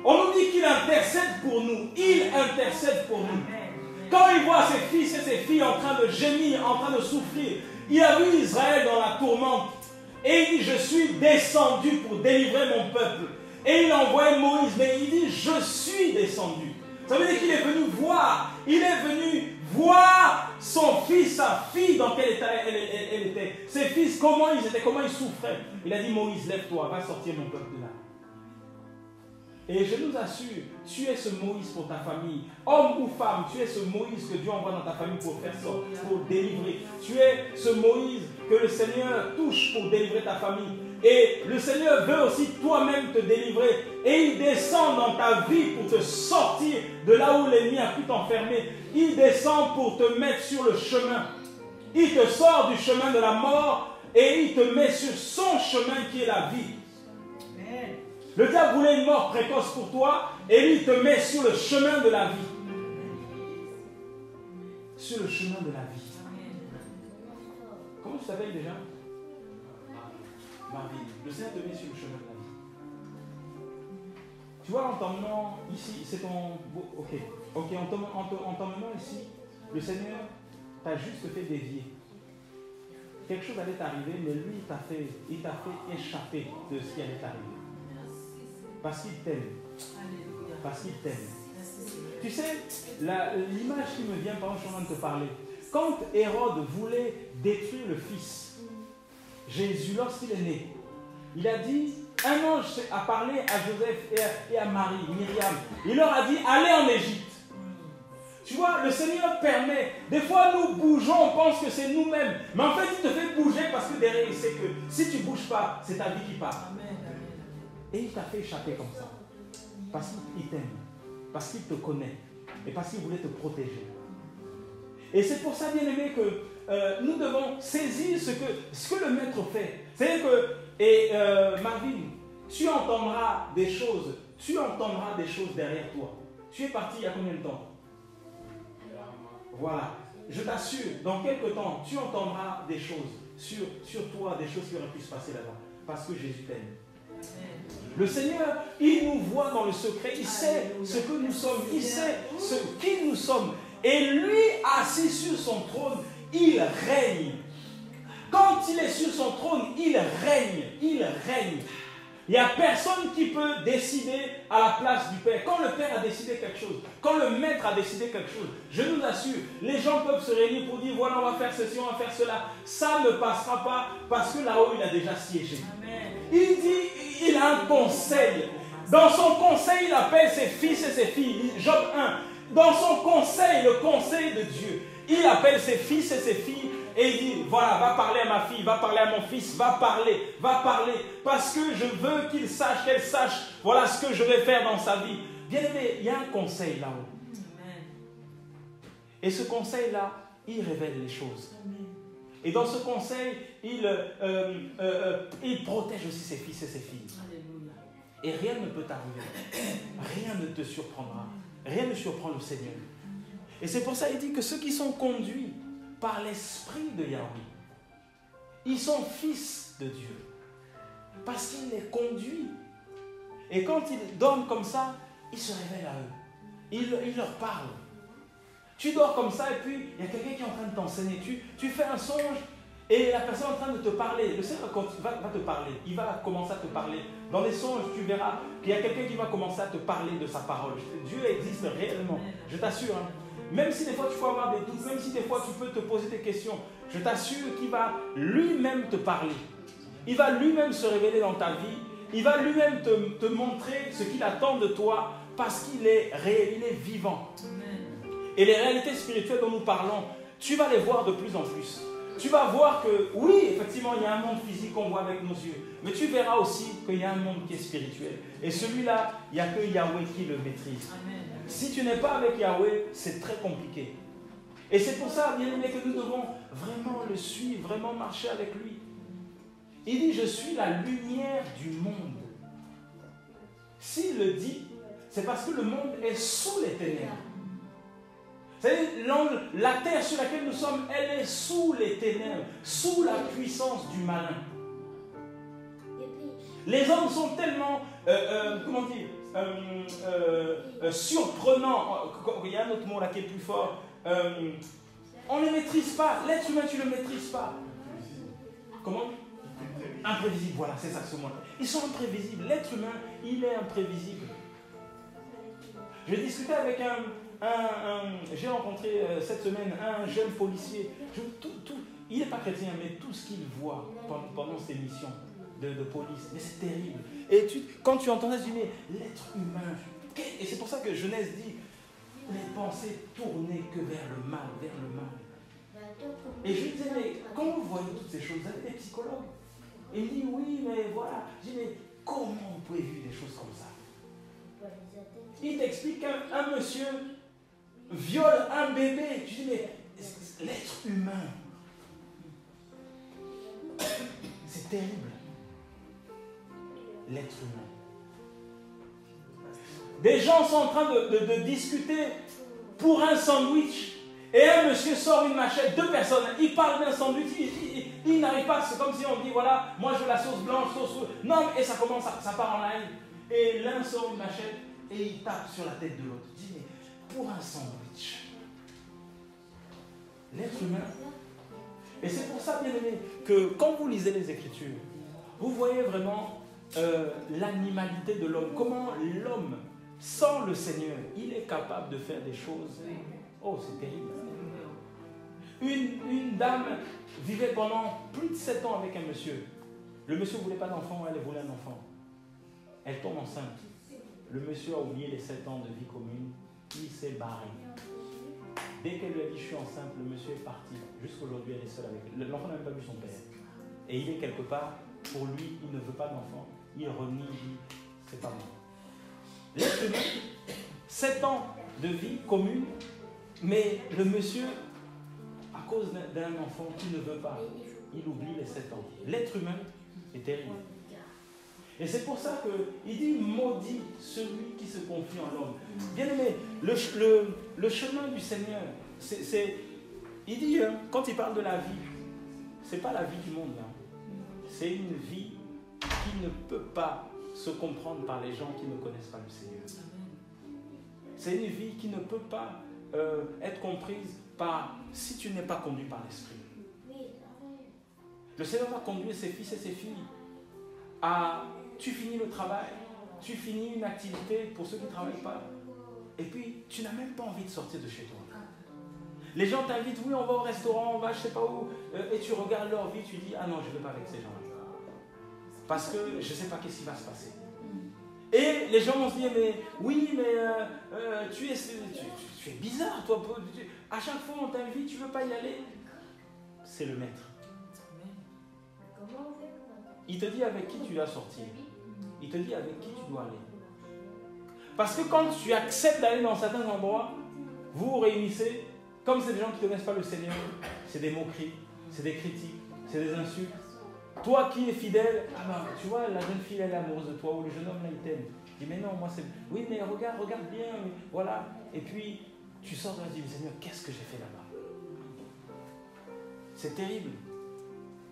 On nous dit qu'il intercède pour nous. Il intercède pour nous. Quand il voit ses fils et ses filles en train de gémir, en train de souffrir, il a vu Israël dans la tourmente. Et il dit, je suis descendu pour délivrer mon peuple. Et il a envoyé Moïse, mais il dit, je suis descendu. Ça veut dire qu'il est venu voir. Il est venu voir son fils, sa fille, dans quel état elle était. Ses fils, comment ils étaient, comment ils souffraient. Il a dit, Moïse, lève-toi, va sortir mon peuple de là. Et je nous assure, tu es ce Moïse pour ta famille. Homme ou femme, tu es ce Moïse que Dieu envoie dans ta famille pour faire sortir, pour délivrer. Tu es ce Moïse que le Seigneur touche pour délivrer ta famille. Et le Seigneur veut aussi toi-même te délivrer. Et il descend dans ta vie pour te sortir de là où l'ennemi a pu t'enfermer. Il descend pour te mettre sur le chemin. Il te sort du chemin de la mort et il te met sur son chemin qui est la vie. Le diable voulait une mort précoce pour toi et lui te met sur le chemin de la vie. Sur le chemin de la vie. Comment tu t'appelles déjà? Marvin. Le Seigneur te met sur le chemin de la vie. Tu vois, en t'emmenant ici, c'est ton... Ok, en t'emmenant ici, le Seigneur t'a juste fait dévier. Quelque chose allait t'arriver, mais lui, il t'a fait échapper de ce qui allait t'arriver. Parce qu'il t'aime. Parce qu'il t'aime. Tu sais, l'image qui me vient pendant que je suis en train de te parler, quand Hérode voulait détruire le fils, Jésus, lorsqu'il est né, il a dit, un ange a parlé à Joseph et à Marie, Myriam. Il leur a dit, allez en Égypte. Tu vois, le Seigneur permet. Des fois, nous bougeons, on pense que c'est nous-mêmes. Mais en fait, il te fait bouger parce que derrière, il sait que si tu ne bouges pas, c'est ta vie qui part. Et il t'a fait échapper comme ça. Parce qu'il t'aime. Parce qu'il te connaît. Et parce qu'il voulait te protéger. Et c'est pour ça, bien aimé, que nous devons saisir ce que le Maître fait. C'est-à-dire que, Marvin, tu entendras des choses derrière toi. Tu es parti il y a combien de temps? Voilà. Je t'assure, dans quelques temps, tu entendras des choses sur toi, des choses qui auraient pu se passer là-bas. Parce que Jésus t'aime. Le Seigneur, il nous voit dans le secret. Il sait ce que nous sommes. Il sait ce qui nous sommes. Et lui, assis sur son trône, il règne. Quand il est sur son trône, il règne. Il règne. Il n'y a personne qui peut décider à la place du Père. Quand le Père a décidé quelque chose, quand le Maître a décidé quelque chose, je nous assure, les gens peuvent se réunir pour dire, voilà, on va faire ceci, on va faire cela. Ça ne passera pas parce que là-haut, il a déjà siégé. Amen. Il dit, il a un conseil. Dans son conseil, il appelle ses fils et ses filles. Job 1. Dans son conseil, le conseil de Dieu, il appelle ses fils et ses filles. Et il dit, voilà, va parler à ma fille, va parler à mon fils, va parler, parce que je veux qu'il sache, qu'elle sache, voilà ce que je vais faire dans sa vie. Bien aimé, il y a un conseil là-haut. Et ce conseil-là, il révèle les choses. Et dans ce conseil, il protège aussi ses fils et ses filles. Et rien ne peut t'arriver. Rien ne te surprendra. Rien ne surprend le Seigneur. Et c'est pour ça qu'il dit que ceux qui sont conduits par l'Esprit de Yahweh, ils sont fils de Dieu. Parce qu'il les conduit. Et quand ils dorment comme ça, il se révèle à eux. Il leur parle. Tu dors comme ça et puis il y a quelqu'un qui est en train de t'enseigner. Tu fais un songe et la personne est en train de te parler. Le Seigneur va te parler. Il va commencer à te parler. Dans les songes, tu verras qu'il y a quelqu'un qui va commencer à te parler de sa parole. Dieu existe réellement. Je t'assure. Hein. Même si des fois tu peux avoir des doutes, même si des fois tu peux te poser des questions, je t'assure qu'il va lui-même te parler. Il va lui-même se révéler dans ta vie. Il va lui-même te montrer ce qu'il attend de toi parce qu'il est réel, il est vivant. Et les réalités spirituelles dont nous parlons, tu vas les voir de plus en plus. Tu vas voir que, oui, effectivement, il y a un monde physique qu'on voit avec nos yeux. Mais tu verras aussi qu'il y a un monde qui est spirituel. Et celui-là, il n'y a que Yahweh qui le maîtrise. Amen. Si tu n'es pas avec Yahweh, c'est très compliqué. Et c'est pour ça, bien aimé, que nous devons vraiment le suivre, vraiment marcher avec lui. Il dit, je suis la lumière du monde. S'il le dit, c'est parce que le monde est sous les ténèbres. Vous savez, la terre sur laquelle nous sommes, elle est sous les ténèbres, sous la puissance du malin. Les hommes sont tellement, surprenants. Il y a un autre mot là qui est plus fort. On ne les maîtrise pas. L'être humain, tu ne le maîtrises pas. Comment? Imprévisible, voilà, c'est ça ce mot. Ils sont imprévisibles. L'être humain, il est imprévisible. J'ai discuté avec j'ai rencontré cette semaine un jeune policier. Il n'est pas chrétien, mais tout ce qu'il voit pendant ses missions de police, mais c'est terrible. Et quand tu entends ça, tu dis, mais l'être humain, et c'est pour ça que Genèse dit, les pensées tournées que vers le mal, Et je lui disais, mais quand vous voyez toutes ces choses, vous avez des psychologues? Et il me dit, oui, mais voilà. Je dis, mais comment vous pouvez vivre des choses comme ça? Il t'explique qu'un monsieur viole un bébé. Tu dis, mais l'être humain, c'est terrible. L'être humain. Des gens sont en train de discuter pour un sandwich. Et un monsieur sort une machette, 2 personnes, ils parlent d'un sandwich, ils n'arrivent pas, c'est comme si on dit, voilà, moi je veux la sauce blanche, sauce rouge. Non, et ça commence, ça part en live. Et l'un sort une machette et il tape sur la tête de l'autre. Il dit, mais pour un sandwich, l'être humain. Et c'est pour ça, bien aimé, que quand vous lisez les Écritures, vous voyez vraiment l'animalité de l'homme. Comment l'homme, sans le Seigneur, il est capable de faire des choses. Oh, c'est terrible. Une dame vivait pendant plus de 7 ans avec un monsieur. Le monsieur ne voulait pas d'enfant, elle voulait un enfant. Elle tombe enceinte. Le monsieur a oublié les 7 ans de vie commune. Il s'est barré. Dès qu'elle lui a dit je suis enceinte, le monsieur est parti. Jusqu'aujourd'hui, elle est seule avec elle. L'enfant n'a même pas vu son père. Et il est quelque part, pour lui, il ne veut pas d'enfant. Il renie, il dit c'est pas moi. L'être humain, 7 ans de vie commune, mais le monsieur, à cause d'un enfant qu'il ne veut pas, il oublie les 7 ans. L'être humain est terrible. Et c'est pour ça qu'il dit maudit celui qui se confie en l'homme. Bien aimé, le chemin du Seigneur, il dit, hein, quand il parle de la vie, c'est pas la vie du monde. Hein. C'est une vie qui ne peut pas se comprendre par les gens qui ne connaissent pas le Seigneur. C'est une vie qui ne peut pas être comprise si tu n'es pas conduit par l'Esprit. Le Seigneur va conduire ses fils et ses filles tu finis le travail, tu finis une activité pour ceux qui ne travaillent pas, et puis tu n'as même pas envie de sortir de chez toi. Les gens t'invitent, oui, on va au restaurant, on va je ne sais pas où, et tu regardes leur vie, tu dis, ah non, je ne vais pas avec ces gens-là. Parce que je ne sais pas qu'est-ce qui va se passer. Et les gens vont se dire, mais oui, mais tu es bizarre, toi. À chaque fois on t'invite, tu ne veux pas y aller. C'est le maître. Il te dit avec qui tu dois sortir. Il te dit avec qui tu dois aller. Parce que quand tu acceptes d'aller dans certains endroits, vous vous réunissez, comme c'est des gens qui ne connaissent pas le Seigneur, c'est des moqueries, c'est des critiques, c'est des insultes. Toi qui es fidèle, ah ben, tu vois, la jeune fille elle est amoureuse de toi, ou le jeune homme là il t'aime. Tu dis mais non, moi c'est... Oui mais regarde bien, voilà. Et puis tu sors de là et tu dis Seigneur, qu'est-ce que j'ai fait là-bas? C'est terrible.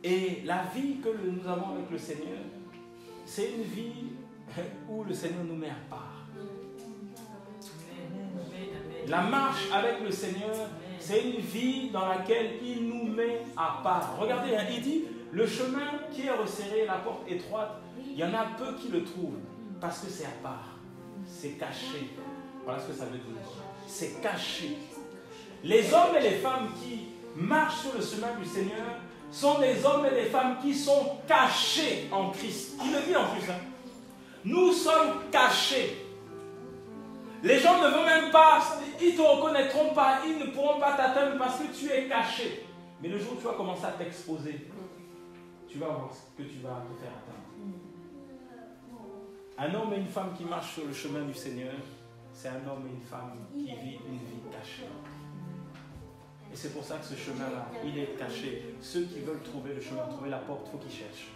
Et la vie que nous avons avec le Seigneur, c'est une vie où le Seigneur nous met à part. La marche avec le Seigneur, c'est une vie dans laquelle il nous met à part. Regardez, hein, il dit, le chemin qui est resserré, la porte étroite, il y en a peu qui le trouvent, parce que c'est à part, c'est caché. Voilà ce que ça veut dire. C'est caché. Les hommes et les femmes qui marchent sur le chemin du Seigneur sont des hommes et des femmes qui sont cachés en Christ. Il le dit en plus. Hein. Nous sommes cachés. Les gens ne vont même pas, ils ne te reconnaîtront pas, ils ne pourront pas t'atteindre parce que tu es caché. Mais le jour où tu vas commencer à t'exposer, tu vas voir ce que tu vas te faire atteindre. Un homme et une femme qui marchent sur le chemin du Seigneur, c'est un homme et une femme qui vit une vie cachée. Et c'est pour ça que ce chemin-là, il est caché. Ceux qui veulent trouver le chemin, trouver la porte, il faut qu'ils cherchent.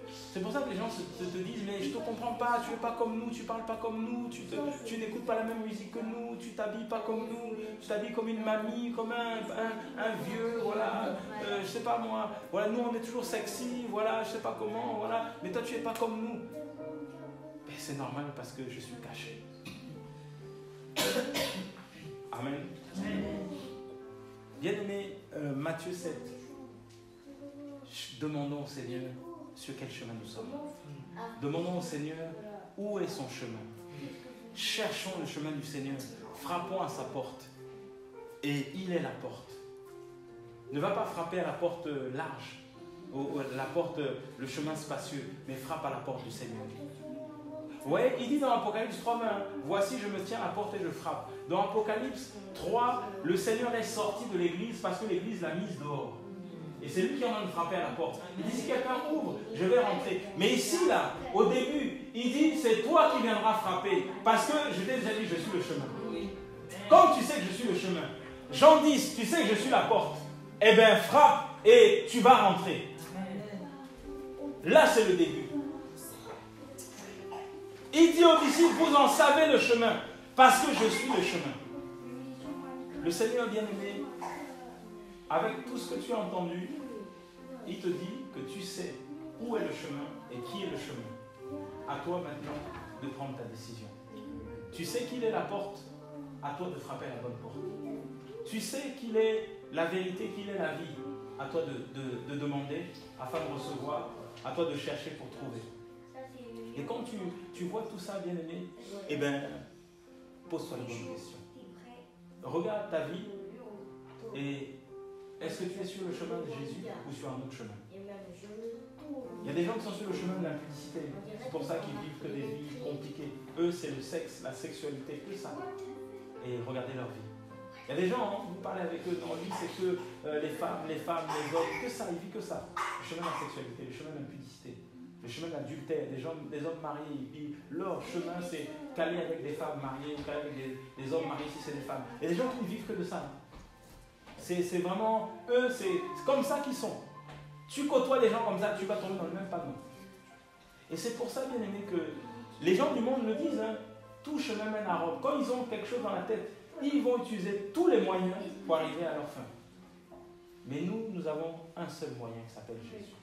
C'est pour ça que les gens te disent, mais je ne te comprends pas, tu n'es pas comme nous, tu ne parles pas comme nous, tu n'écoutes pas la même musique que nous, tu ne t'habilles pas comme nous, tu t'habilles comme une mamie, comme un vieux, voilà, je ne sais pas moi, voilà, nous on est toujours sexy, voilà, je ne sais pas comment, voilà, mais toi tu n'es pas comme nous. Mais c'est normal parce que je suis caché. Amen. Bien-aimé, Matthieu 7, demandons au Seigneur sur quel chemin nous sommes. Demandons au Seigneur où est son chemin. Cherchons le chemin du Seigneur, frappons à sa porte et il est la porte. Ne va pas frapper à la porte large, la porte, le chemin spacieux, mais frappe à la porte du Seigneur. Vous voyez, il dit dans Apocalypse 3, voici je me tiens à la porte et je frappe. Dans Apocalypse 3, le Seigneur est sorti de l'église parce que l'église l'a mise dehors. Et c'est lui qui est en train de frapper à la porte. Il dit si quelqu'un ouvre, je vais rentrer. Mais ici, là, au début, il dit c'est toi qui viendras frapper. Parce que je t'ai déjà dit je suis le chemin. Comme tu sais que je suis le chemin. Jean 10, tu sais que je suis la porte. Eh bien, frappe et tu vas rentrer. Là, c'est le début. Il dit aux disciples, vous en savez le chemin, parce que je suis le chemin. Le Seigneur bien-aimé, avec tout ce que tu as entendu, il te dit que tu sais où est le chemin et qui est le chemin. À toi maintenant de prendre ta décision. Tu sais qu'il est la porte, à toi de frapper à la bonne porte. Tu sais qu'il est la vérité, qu'il est la vie, à toi de demander afin de recevoir, à toi de chercher pour trouver. Et quand tu vois tout ça, bien-aimé, eh bien, pose-toi les bonnes questions. Regarde ta vie et est-ce que tu es sur le chemin de Jésus ou sur un autre chemin? Il y a des gens qui sont sur le chemin de l'impudicité. C'est pour ça qu'ils vivent que des vies compliquées. Eux, c'est le sexe, la sexualité, que ça. Et regardez leur vie. Il y a des gens, vous parlez avec eux, dans lui, c'est que les femmes, les hommes, que ça, ils vivent que ça. Le chemin de la sexualité, le chemin de l'impudicité. Le chemin de l'adultère, des hommes mariés, puis leur chemin c'est caler avec des femmes mariées, ou caler avec des hommes mariés si c'est des femmes. Il y a des gens qui ne vivent que de ça. C'est vraiment, eux, c'est comme ça qu'ils sont. Tu côtoies des gens comme ça, tu vas tomber dans le même panneau. Et c'est pour ça, bien aimé, que les gens du monde le disent, hein, tout chemin mène à Rome. Quand ils ont quelque chose dans la tête, ils vont utiliser tous les moyens pour arriver à leur fin. Mais nous avons un seul moyen qui s'appelle Jésus.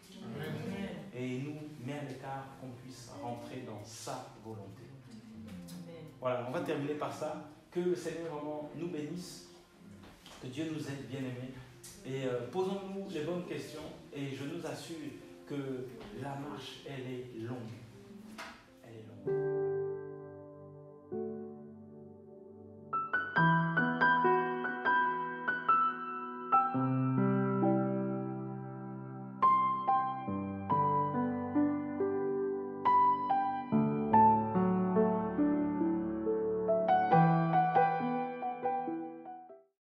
Et il nous met à l'écart qu'on puisse rentrer dans sa volonté. Voilà, on va terminer par ça. Que le Seigneur vraiment nous bénisse, que Dieu nous aide, bien-aimés. Et posons-nous les bonnes questions et je nous assure que la marche, elle est longue.